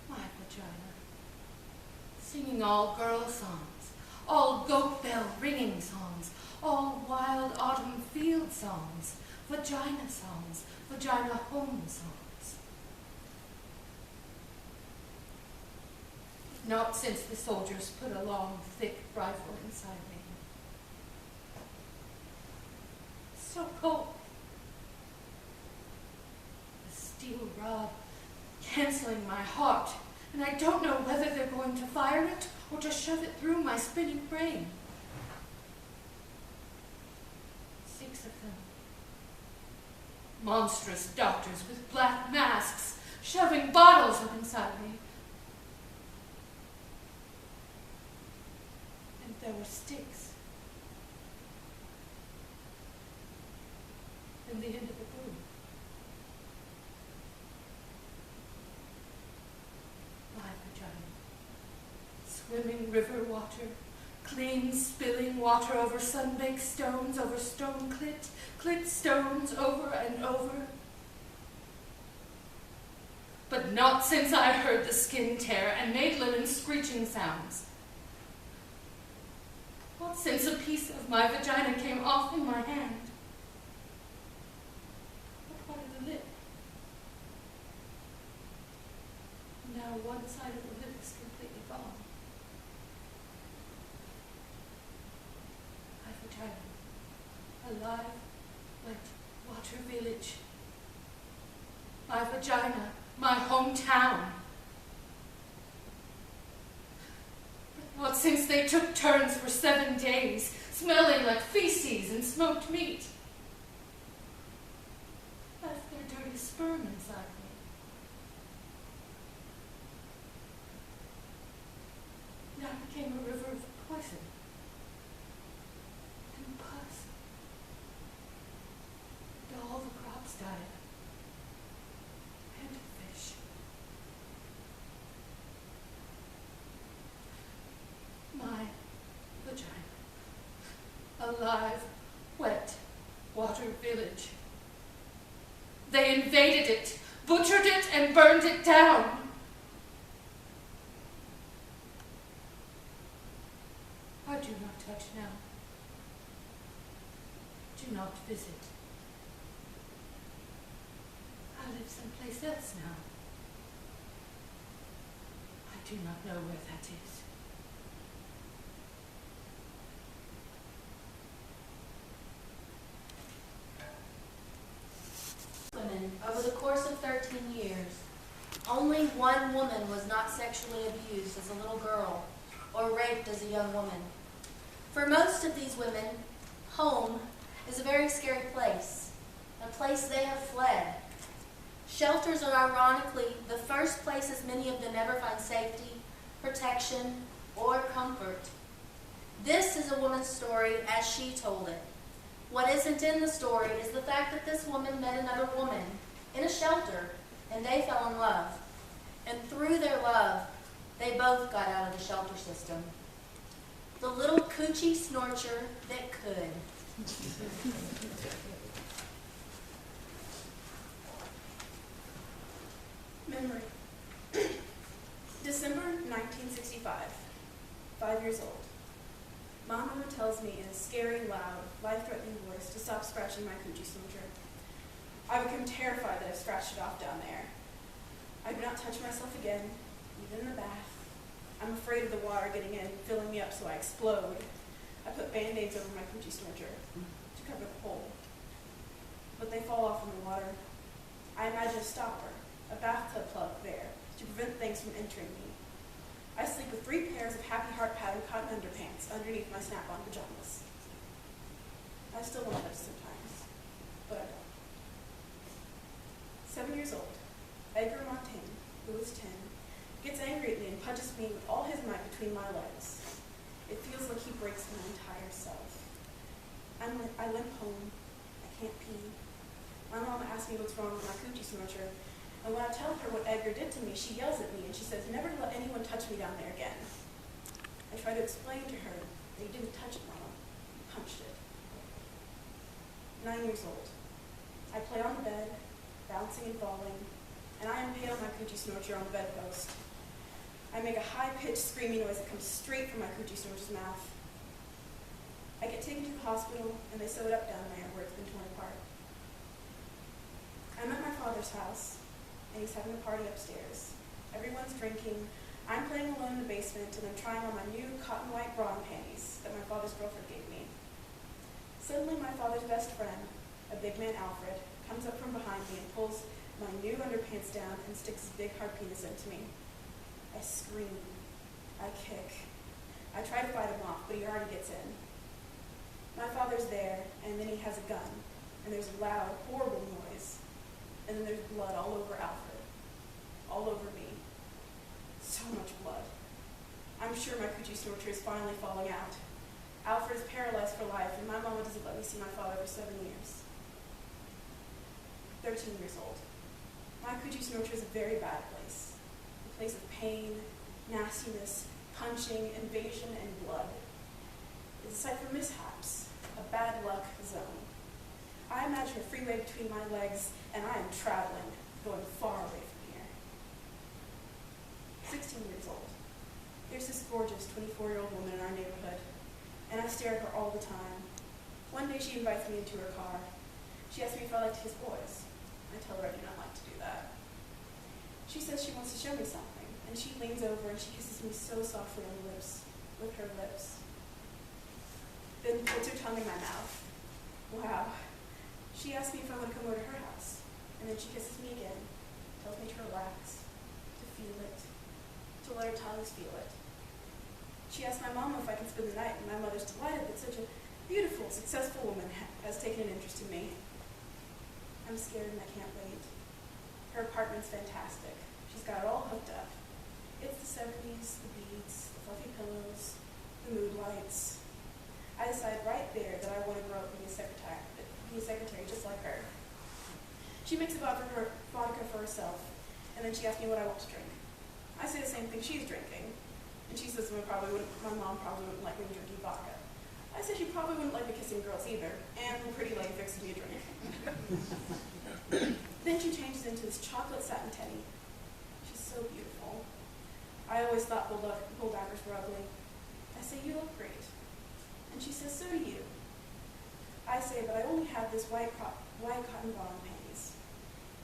My vagina. Singing all girl songs, all goat bell ringing songs, all wild autumn field songs, vagina songs, vagina home songs. Not since the soldiers put a long, thick rifle inside me. So cold. The steel rod canceling my heart. And I don't know whether they're going to fire it or to shove it through my spinning brain. 6 of them. Monstrous doctors with black masks, shoving bottles up inside me. And there were sticks. And the end of the broom. Swimming river water, clean spilling water over sun-baked stones, over stone clit stones over and over. But not since I heard the skin tear and made linen screeching sounds. Not since a piece of my vagina came off in my hand. What part of the lip? Now one side of the lip is completely gone. Alive, wet, water village. My vagina, my hometown. But not since they took turns for 7 days, smelling like feces and smoked meat. Left their dirty sperm inside me. Now it became a river of poison. All the crops died. And fish. My vagina. Alive, wet, water village. They invaded it, butchered it, and burned it down. I do not touch now. Do not visit. I live someplace else now. I do not know where that is. Women, over the course of 13 years, only one woman was not sexually abused as a little girl or raped as a young woman. For most of these women, home is a very scary place, a place they have fled. Shelters are ironically the first places many of them ever find safety, protection, or comfort. This is a woman's story as she told it. What isn't in the story is the fact that this woman met another woman in a shelter, and they fell in love. And through their love, they both got out of the shelter system. The little coochie snorcher that could. Memory. December 1965. 5 years old. Mama tells me in a scary, loud, life-threatening voice to stop scratching my coochie snorcher. I become terrified that I've scratched it off down there. I do not touch myself again, even in the bath. I'm afraid of the water getting in, filling me up so I explode. I put Band-Aids over my coochie snorcher to cover the hole. But they fall off in the water. I imagine a stopper, a bathtub plug there, to prevent things from entering me. I sleep with 3 pairs of Happy Heart pattern cotton underpants underneath my snap-on pajamas. I still want to sometimes, but I don't. 7 years old, Edgar Montaigne, who is 10, gets angry at me and punches me with all his might between my legs. It feels like he breaks my entire self. I limp home. I can't pee. My mom asks me what's wrong with my coochie snorcher, and when I tell her what Edgar did to me, she yells at me and she says, "Never let anyone touch me down there again." I try to explain to her that he didn't touch it, Mama. He punched it. 9 years old. I play on the bed, bouncing and falling, and I impale my coochie snorcher on the bedpost. I make a high-pitched screaming noise that comes straight from my coochie snorcher's mouth. I get taken to the hospital, and they sew it up down there where it's been torn apart. I'm at my father's house, and he's having a party upstairs. Everyone's drinking. I'm playing alone in the basement, and I'm trying on my new cotton white bra and panties that my father's girlfriend gave me. Suddenly, my father's best friend, a big man Alfred, comes up from behind me and pulls my new underpants down and sticks his big hard penis into me. I scream. I kick. I try to fight him off, but he already gets in. My father's there, and then he has a gun, and there's a loud, horrible noise, and then there's blood all over Alfred, all over me. So much blood. I'm sure my coochie snorcher is finally falling out. Alfred is paralyzed for life, and my mama doesn't let me see my father for 7 years. 13 years old. My coochie snorcher is a very bad place. A place of pain, nastiness, punching, invasion, and blood. It's a site for mishaps, a bad luck zone. I imagine a freeway between my legs, and I am traveling, going far away from here. 16 years old. There's this gorgeous 24-year-old woman in our neighborhood, and I stare at her all the time. One day she invites me into her car. She asks me if I like to kiss boys. I tell her I do not like to do that. She says she wants to show me something, and she leans over and she kisses me so softly on the lips, with her lips. Then puts her tongue in my mouth. Wow. She asks me if I want to come over to her house, and then she kisses me again, tells me to relax, to feel it, to let her tongues feel it. She asks my mama if I can spend the night, and my mother's delighted that such a beautiful, successful woman has taken an interest in me. I'm scared and I can't wait. Her apartment's fantastic. She's got it all hooked up. It's the 70s, the beads, the fluffy pillows, the mood lights. I decide right there that I want to grow up and be a secretary just like her. She makes a vodka for herself, and then she asks me what I want to drink. I say the same thing she's drinking, and she says my mom probably wouldn't like me drinking vodka. I say she probably wouldn't like me kissing girls either, and the pretty lady fixes me a drink. Then she changes into this chocolate satin teddy. She's so beautiful. I always thought bulldaggers were ugly. I say, "You look great." And she says, "So do you." I say, "But I only have this white cotton bra and panties."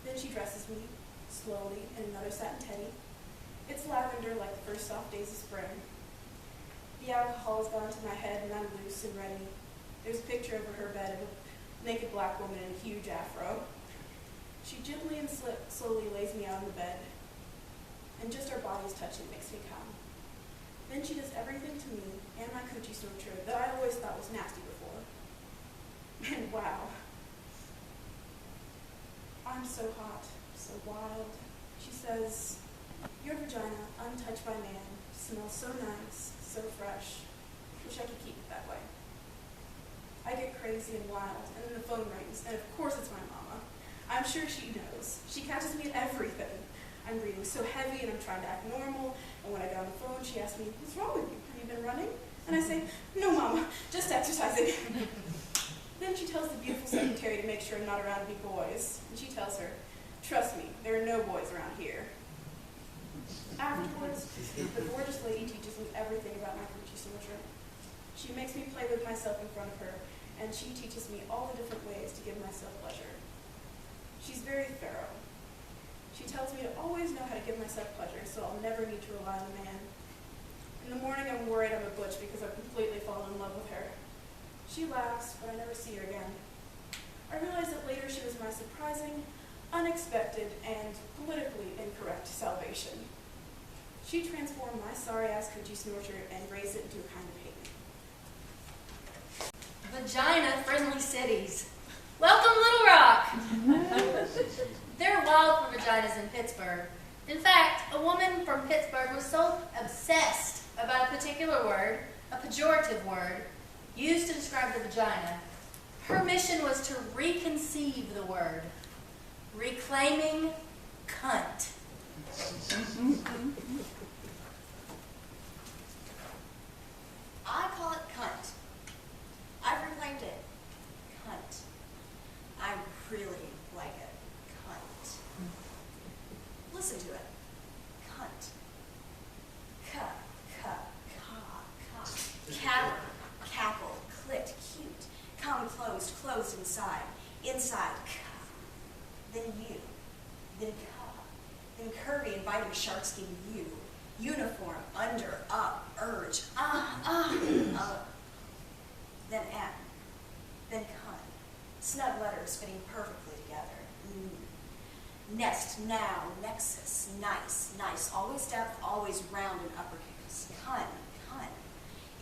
Then she dresses me, slowly, in another satin teddy. It's lavender like the first soft days of spring. The alcohol has gone to my head and I'm loose and ready. There's a picture over her bed of a naked black woman in a huge afro. She gently and slowly lays me out on the bed, and just our bodies touching makes me come. Then she does everything to me and my coochie snorcher that I always thought was nasty before. And wow. I'm so hot, so wild. She says, "Your vagina, untouched by man, smells so nice, so so fresh. Wish I could keep it that way. I get crazy and wild, and then the phone rings, and of course it's my mama. I'm sure she knows. She catches me at everything. I'm breathing so heavy and I'm trying to act normal, and when I get on the phone, she asks me, "What's wrong with you? Have you been running?" And I say, "No, Mama, just exercising." Then she tells the beautiful secretary to make sure I'm not around any boys, and she tells her, "Trust me, there are no boys around here." Afterwards, the gorgeous lady teaches me everything about my Gucci signature. She makes me play with myself in front of her, and she teaches me all the different ways to give myself pleasure. She's very thorough. She tells me to always know how to give myself pleasure, so I'll never need to rely on a man. In the morning, I'm worried I'm a butch because I've completely fallen in love with her. She laughs, but I never see her again. I realize that later she was my surprising, unexpected, and politically incorrect salvation. She transformed my sorry-ass coochie snorcher and raised it into a kind of hate. Vagina-friendly cities. Welcome, Little Rock! They're wild for vaginas in Pittsburgh. In fact, a woman from Pittsburgh was so obsessed about a particular word, a pejorative word, used to describe the vagina. Her mission was to reconceive the word, reclaiming cunt. I call it cunt. I've reclaimed it. Cunt. I really like it. Cunt. Listen to it. Cunt. Cackle, cackle, clit, cute. Come closed, closed inside. Inside, then you. Then then curvy, inviting sharkskin you. Uniform, under, up, urge, then M, then cunt. Snug letters fitting perfectly together. Nest, now, nexus, nice, nice. Always depth, always round and uppercase. Cunt.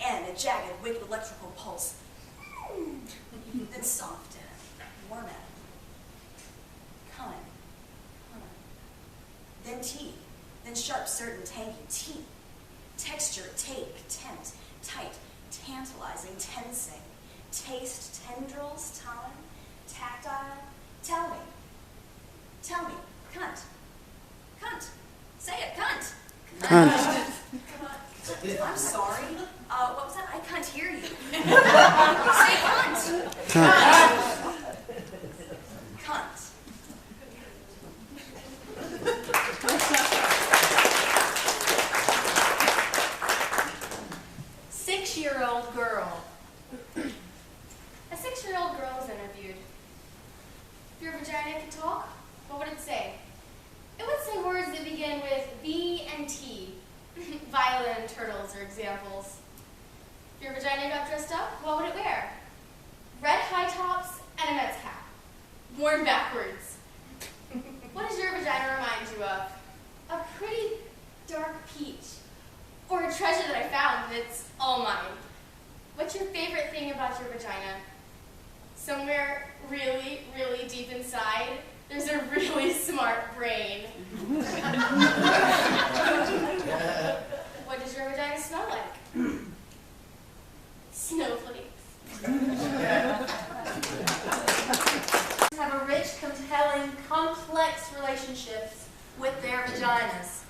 N, a jagged, wicked electrical pulse. Then soft N, warm N. Cunt. Then T. Then sharp, certain, tangy, T. Texture, take, tent, tight, tantalizing, tensing. Taste, tendrils, time, tactile. Tell me, cunt. Cunt. Say it, cunt. Cunt. I'm sorry. What was that? I can't hear you. Say cunt. Cunt. Cunt. 6-year-old girl. A 6-year-old girl was interviewed. If your vagina could talk, what would it say? It would say words that begin with V and T. Violin and turtles are examples. If your vagina got dressed up, what would it wear? Red high tops and a Mets cap. Worn backwards. What does your vagina remind you of? A pretty dark peach. Or a treasure that I found that's all mine. What's your favorite thing about your vagina? Somewhere really, really deep inside, there's a really smart brain. What does your vagina smell like? Snowflakes. Have a rich, compelling, complex relationships with their vaginas.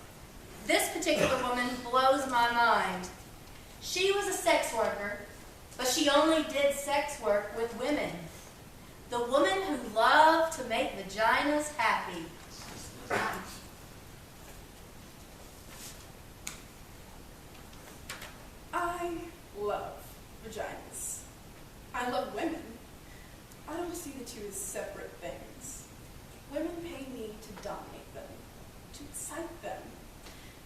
This particular woman blows my mind. She was a sex worker, but she only did sex work with women. The woman who loved to make vaginas happy. I love vaginas. I love women. I don't see the two as separate things. Women pay me to dominate them, to excite them,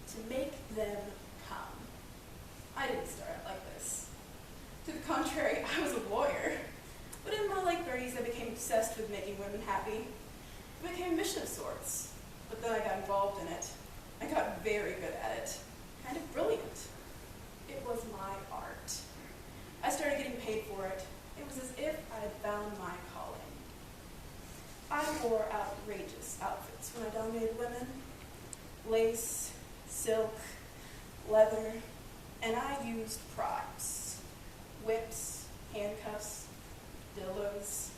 to make them come. I didn't start out like this. To the contrary, I was a lawyer. But in my late 30s, I became obsessed with making women happy. It became a mission of sorts. But then I got involved in it. I got very good at it. Kind of brilliant. It was my art. I started getting paid for it. It was as if I had found my calling. I wore outrageous outfits when I dominated women. Lace, silk, leather, and I used props, whips, handcuffs, dildos.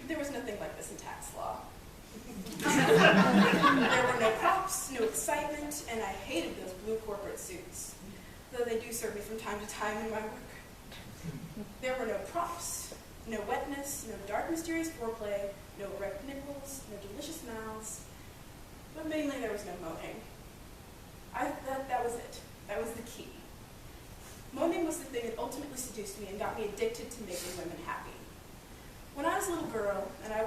There was nothing like this in tax law. There were no props, no excitement, and I hated those blue corporate suits, though they do serve me from time to time in my work. There were no props, no wetness, no dark mysterious foreplay, no erect nipples, no delicious mouths, but mainly there was no moaning. That was it. That was the key. Moaning was the thing that ultimately seduced me and got me addicted to making women happy. When I was a little girl, I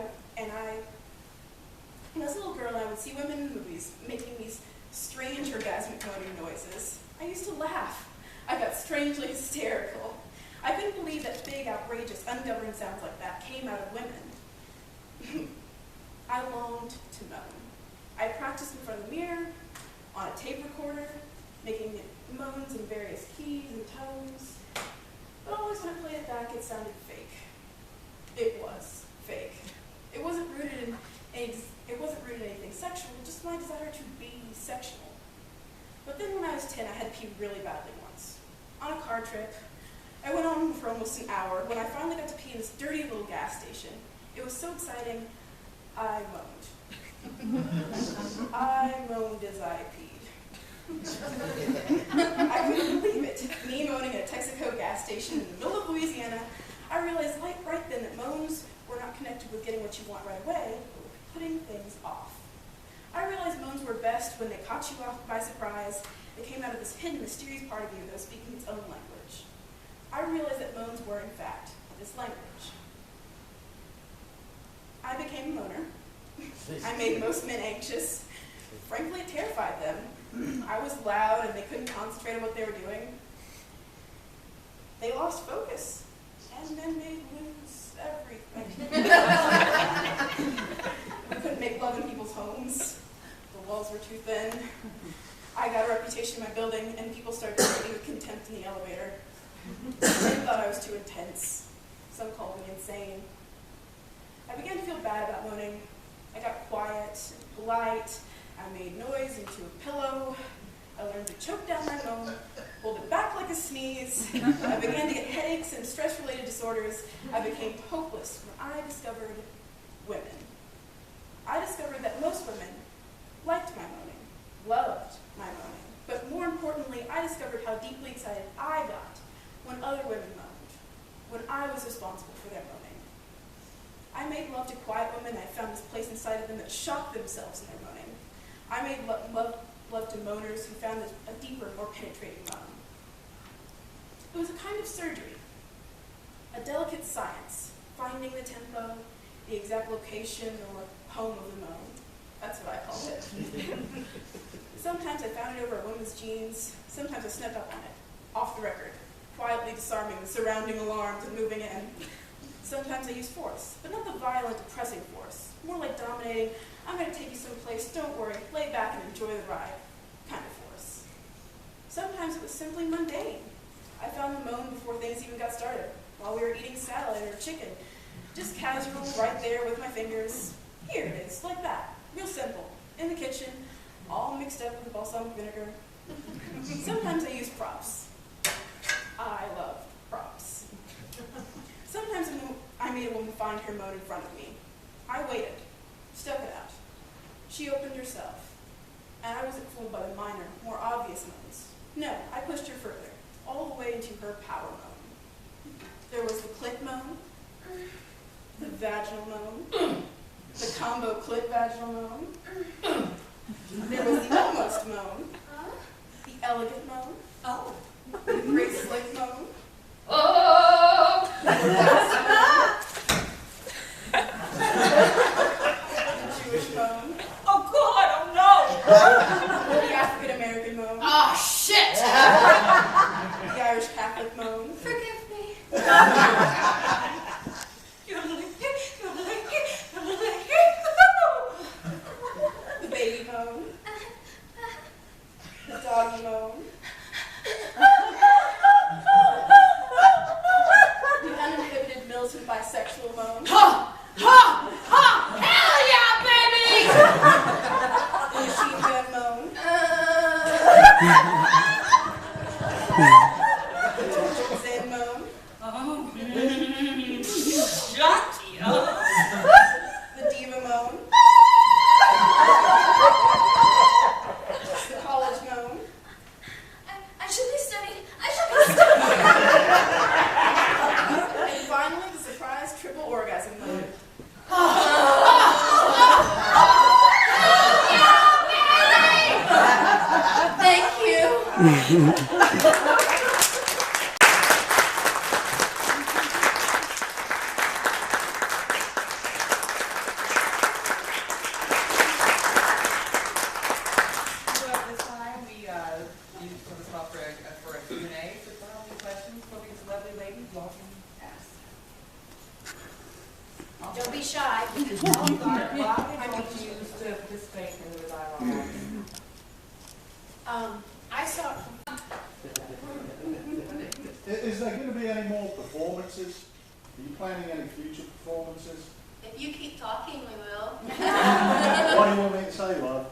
would see women in movies making these strange orgasmic moaning noises. I used to laugh. I got strangely hysterical. I couldn't believe that big, outrageous, ungoverned sounds like that came out of women. I longed to moan. I practiced in front of the mirror, on a tape recorder, making moans in various keys and tones. But always when I played it back, it sounded fake. It was fake. It wasn't rooted in anything sexual, just my desire to be sexual. But then when I was 10, I had peed really badly once. On a car trip, I went on for almost an hour when I finally got to pee in this dirty little gas station. It was so exciting, I moaned. I moaned as I peed. I couldn't believe it. Me moaning at a Texaco gas station in the middle of Louisiana. I realized right then that moans were not connected with getting what you want right away, but with putting things off. I realized moans were best when they caught you off by surprise. They came out of this hidden, mysterious part of you that was speaking its own language. I realized that moans were, in fact, this language. I became a moaner. I made most men anxious. Frankly, it terrified them. I was loud and they couldn't concentrate on what they were doing. They lost focus and then they lose everything. We couldn't make love in people's homes. The walls were too thin. I got a reputation in my building and people started treating me with contempt in the elevator. They thought I was too intense. Some called me insane. I began to feel bad about moaning. I got quiet and polite. I made noise into a pillow. I learned to choke down my moan, hold it back like a sneeze. I began to get headaches and stress-related disorders. I became hopeless when I discovered women. I discovered that most women liked my moaning, loved my moaning. But more importantly, I discovered how deeply excited I got when other women moaned, when I was responsible for their moaning. I made love to quiet women. I found this place inside of them that shocked themselves in their moaning. I made love to moaners who found a deeper, more penetrating moan. It was a kind of surgery, a delicate science, finding the tempo, the exact location or home of the moan. That's what I called it. Sometimes I found it over a woman's jeans. Sometimes I snuck up on it, off the record, quietly disarming the surrounding alarms and moving in. Sometimes I used force, but not the violent, depressing force. More like dominating, I'm going to take you someplace, don't worry, lay back and enjoy the ride kind of force. Sometimes it was simply mundane. I found the moan before things even got started, while we were eating salad or chicken. Just casual, right there with my fingers. Here it is, like that. Real simple. In the kitchen, all mixed up with balsamic vinegar. Sometimes I used props. I loved props. Sometimes I made a woman find her moan in front of me. I waited, stuck it out. She opened herself, and I wasn't fooled by the minor, more obvious moans. No, I pushed her further, all the way into her power moan. There was the clit moan, the vaginal moan, the combo clit vaginal moan. There was the almost moan, the elegant moan, the great slick moan. Oh! The Jewish moan. Oh God, oh no! The African American moan. Oh, shit! The Irish Catholic moan. Forgive me. The baby moan. The doggy moan. Zen moan. Oh, shut up. The diva moan. The college moan. I should be studying. I should be studying. And finally, the surprise triple orgasm moan. Thank you. So at this time, we need to put this off for a Q&A. So if you have any questions for these lovely ladies, y'all can ask. Don't be shy. Why did you choose to participate in the dialogue? I saw. Is there going to be any more performances? Are you planning any future performances? If you keep talking, we will. What do you want me to say, love?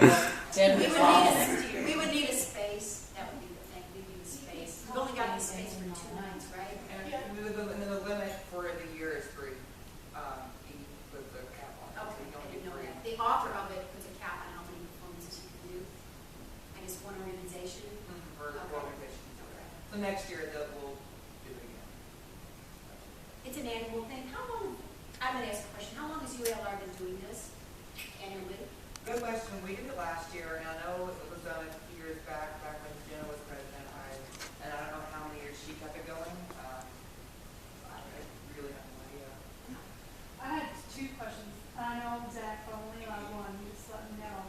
Just Every day. We would need a space. That would be the thing. We need a space. We've only got the space for 2 nights, right? And then the limit for the year is 3. With the cap on it. Okay, So you I don't didn't get know 3. that. The offer of it puts a cap on how many performances you can do. I guess one organization. For Okay. organizations. Okay. So next year, we'll do it again. It's an annual thing. How long, I'm going to ask a question. How long has UALR been doing this annually? Good question. We did it last year, and I know it was done a few years back when Jenna was president. And I don't know how many years she kept it going. I really have no idea. I had 2 questions. I know Zach, but only allowed one. Just let me know.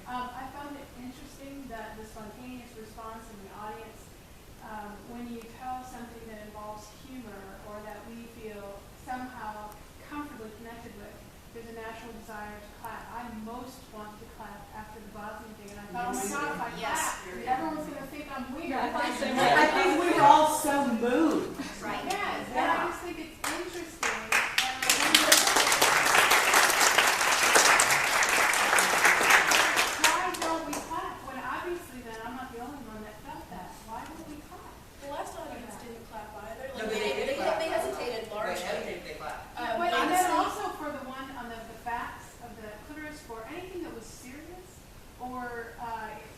I found it interesting that the spontaneous response in the audience, when you tell something that involves humor or that we feel somehow comfortably connected with, there's a natural desire to clap. I most want to clap after the Bosnian thing, and I thought, oh my God, if I clap, everyone's going to think I'm weird. I think we were all so moved. Right. Yes, and I just think it's interesting. And I wonder, why don't we clap? When obviously then I'm not the only one that felt that. Why don't we clap? The last audience didn't clap either. No, they hesitated largely. They clap. And then also for the one on the facts of the clitoris, for anything that was serious, or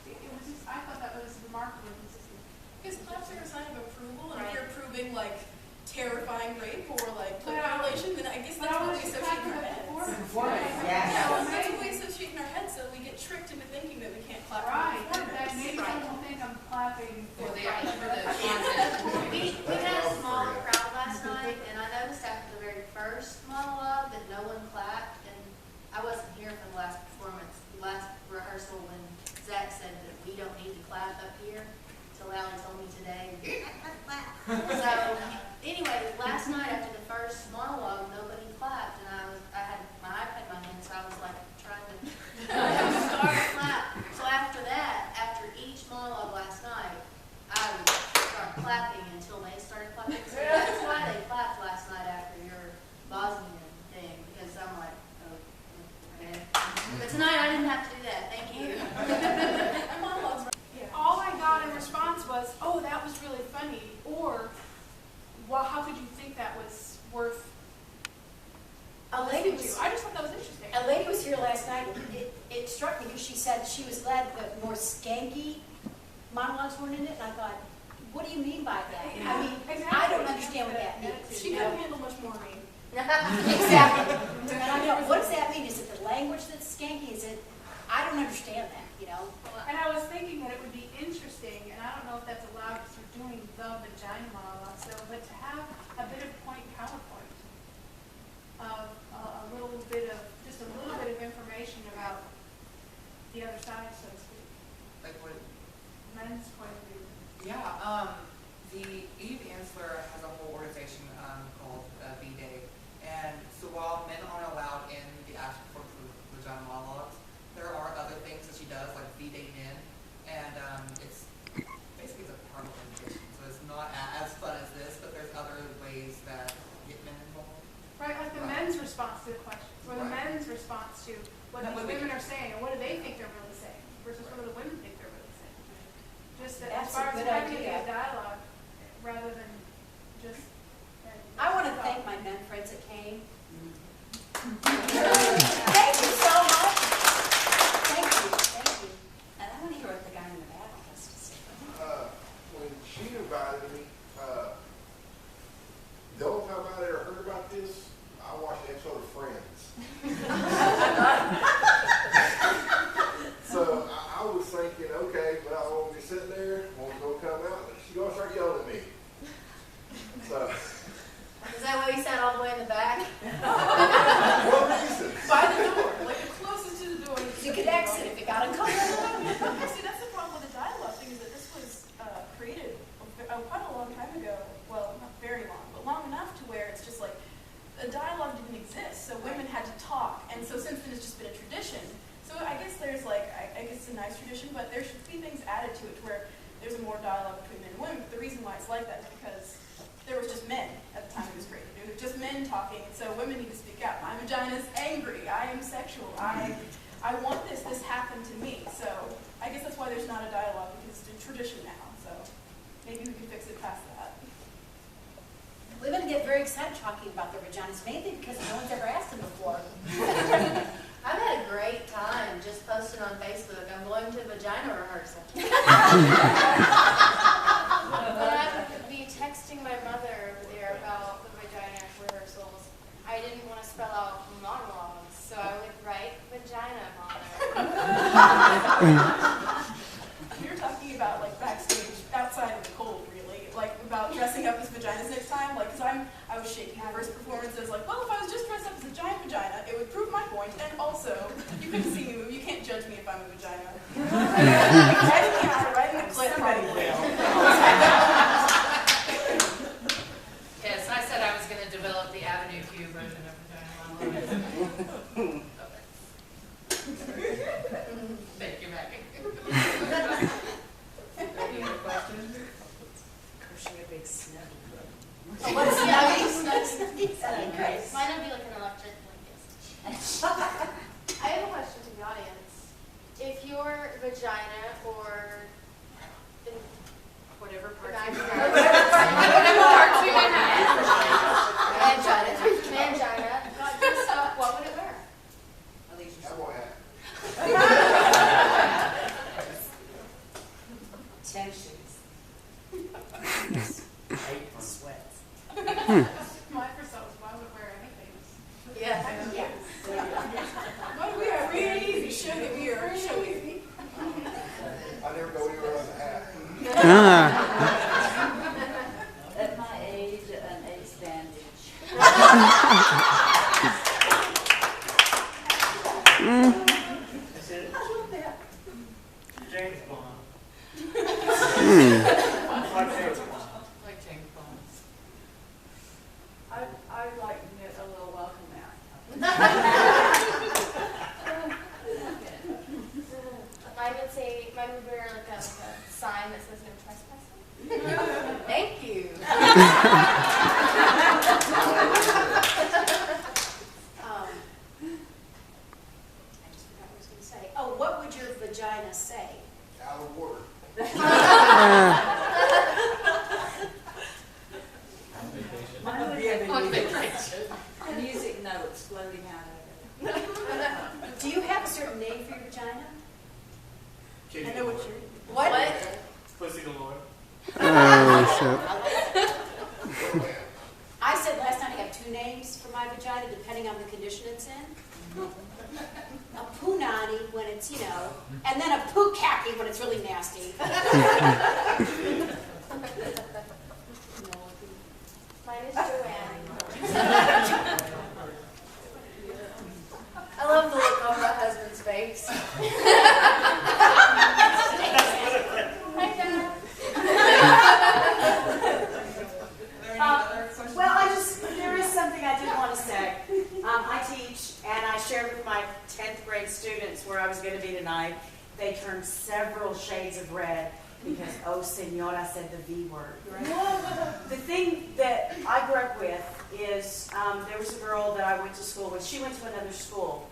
it was just, I thought that was remarkably consistent. Because claps are a sign of approval, and Right. if you're approving like terrifying rape or like But clit I- violation, then I guess But that's I what was we just associate in talking our about heads. performance. Yes. That's what we associate in our heads, so we get tricked into thinking that we can't clap Right, for that performance. maybe someone will think I'm clapping For for the content. We had a smaller crowd last night, and I noticed after the very first monologue that no one clapped, and I wasn't here for the last performance, the last rehearsal when Zach said that we don't need to clap up here, till Allie told me today, so, anyway, last night after the first monologue, nobody clapped, and I had my iPad in my hand, so I was like trying to start a clap. So after that, after each monologue last night, I would start clapping until they started clapping. So that's why they clapped last night after your Bosnian thing, because I'm like, oh, okay. But tonight I didn't have to do that. Thank you. Our monologues. all I got in response was, oh, that was really funny, or, well, how could you think that was worth A lady listening was to? I just thought that was interesting. A lady was here last night. It struck me because she said she was glad the more skanky monologues weren't in it. And I thought, what do you mean by that? I mean, I don't understand what that means. She you couldn't know? handle much more of me. Exactly. And I go, what does that mean? Is it the language that's skanky? Is it? I don't understand that. You know. And I was thinking that it would be interesting, and I don't know if that's allowed because we're doing the vagina monologue, so, but to have a bit of point counterpoint of a little bit of, just a little bit of information about the other side, so to speak, Like what? men's point of view. Yeah, the Eve Ansler has a whole organization called V-Day, and so while men aren't allowed in the actual vagina monologues, there are other things that she does, like V-Day Men, and it's basically a part of education, so it's not as fun as this, but there's other ways that get men involved. Right, like the Right. men's response to the questions, or the Right. men's response to what That these would be- women are saying, and what do they think they're really saying, versus what do the women think they're really saying. just as That's a far as good having idea. a dialogue rather than just. I want to thank my men friends that came. Thank you so much. Thank you. And I want to hear what the guy in the battle has to say. When she invited me, the only time I ever heard about this, I watched the episode of Friends. So I was thinking, okay, well, I won't be sitting there, won't go come out, and she's going to start yelling at me. So, Is that why you sat all the way in the back? what reason? By the door, like the closest to the door. You could exit if you got uncomfortable. See, that's the problem with the dialogue thing, is that this was created quite a long time ago. Well, not very long, but long enough to where it's just like, a dialogue didn't exist, so women had to talk. And so since then, it's just been a tradition. So I guess there's like, I guess it's a nice tradition, but there should be things added to it to where there's a more dialogue between men and women. But the reason why it's like that is because there was just men at the time it was created. It was just men talking, and so women need to speak out. My vagina is angry. I am sexual. I want this. This happened to me. So I guess that's why there's not a dialogue, because it's a tradition now. So maybe we can fix it past that. Women get very excited talking about their vaginas, mainly because no one's ever asked them before. I've had a great time just posting on Facebook. I'm going to vagina rehearsal. When I would be texting my mother over there about the vagina rehearsals, I didn't want to spell out monologues, so I would write vagina monologues. You're talking about like backstage, outside in the cold, really, like about dressing up as vaginas next time. Like, cause I was shaking the first performance. I was like, well, if I was just dressed up as a giant vagina, it would prove my point. And also, you couldn't see me move. You can't judge me if I'm a vagina. Right in the clip, probably. Yes, I said I was going to develop the Avenue Q version of vagina monologues. Thank you, Maggie. Any other questions? Pushing a big snuggie. Oh, what's snuggies? Mine would be like an electric blanket. I have a question to the audience. If your vagina or Whatever part vagina, mangina got dressed up, what would it wear? Cowboy hat. Tennis shoes. Sweats. My first thought was, why would I wear anything? Yeah. What do we are? Really easy. Show that we are. Show easy. I never go anywhere without a hat. At my age, an ace bandage. James Bond. Like James Bond. I'd like to get a little welcome mat. Mine would wear like a sign that says no trespassing. Thank you. I just forgot what I was going to say. Oh, what would your vagina say? Out of water. Mine would be On vacation. music notes floating out of it. Do you have a certain name for your vagina? I know what you're. What? Pussy galore. Oh, shit. I said last night I have two names for my vagina, depending on the condition it's in. A punani when it's, and then a pukaki when it's really nasty. Mine is Joanne. I love the look on my husband's face. Hi, Dad. There is something I did want to say. I teach, and I shared with my 10th grade students where I was going to be tonight. They turned several shades of red because, oh, senora said the V word. The thing that I grew up with is there was a girl that I went to school with. She went to another school.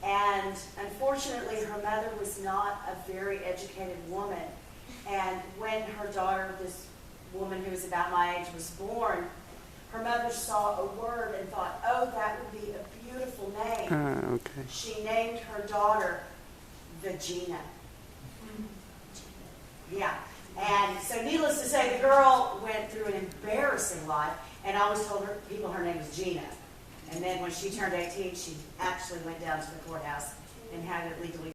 And unfortunately, her mother was not a very educated woman. And when her daughter, this woman who was about my age, was born, her mother saw a word and thought, oh, that would be a beautiful name. Okay. She named her daughter Vagina. Yeah. And so needless to say, the girl went through an embarrassing life, and I always told people her name was Gina. And then when she turned 18, she actually went down to the courthouse and had it legally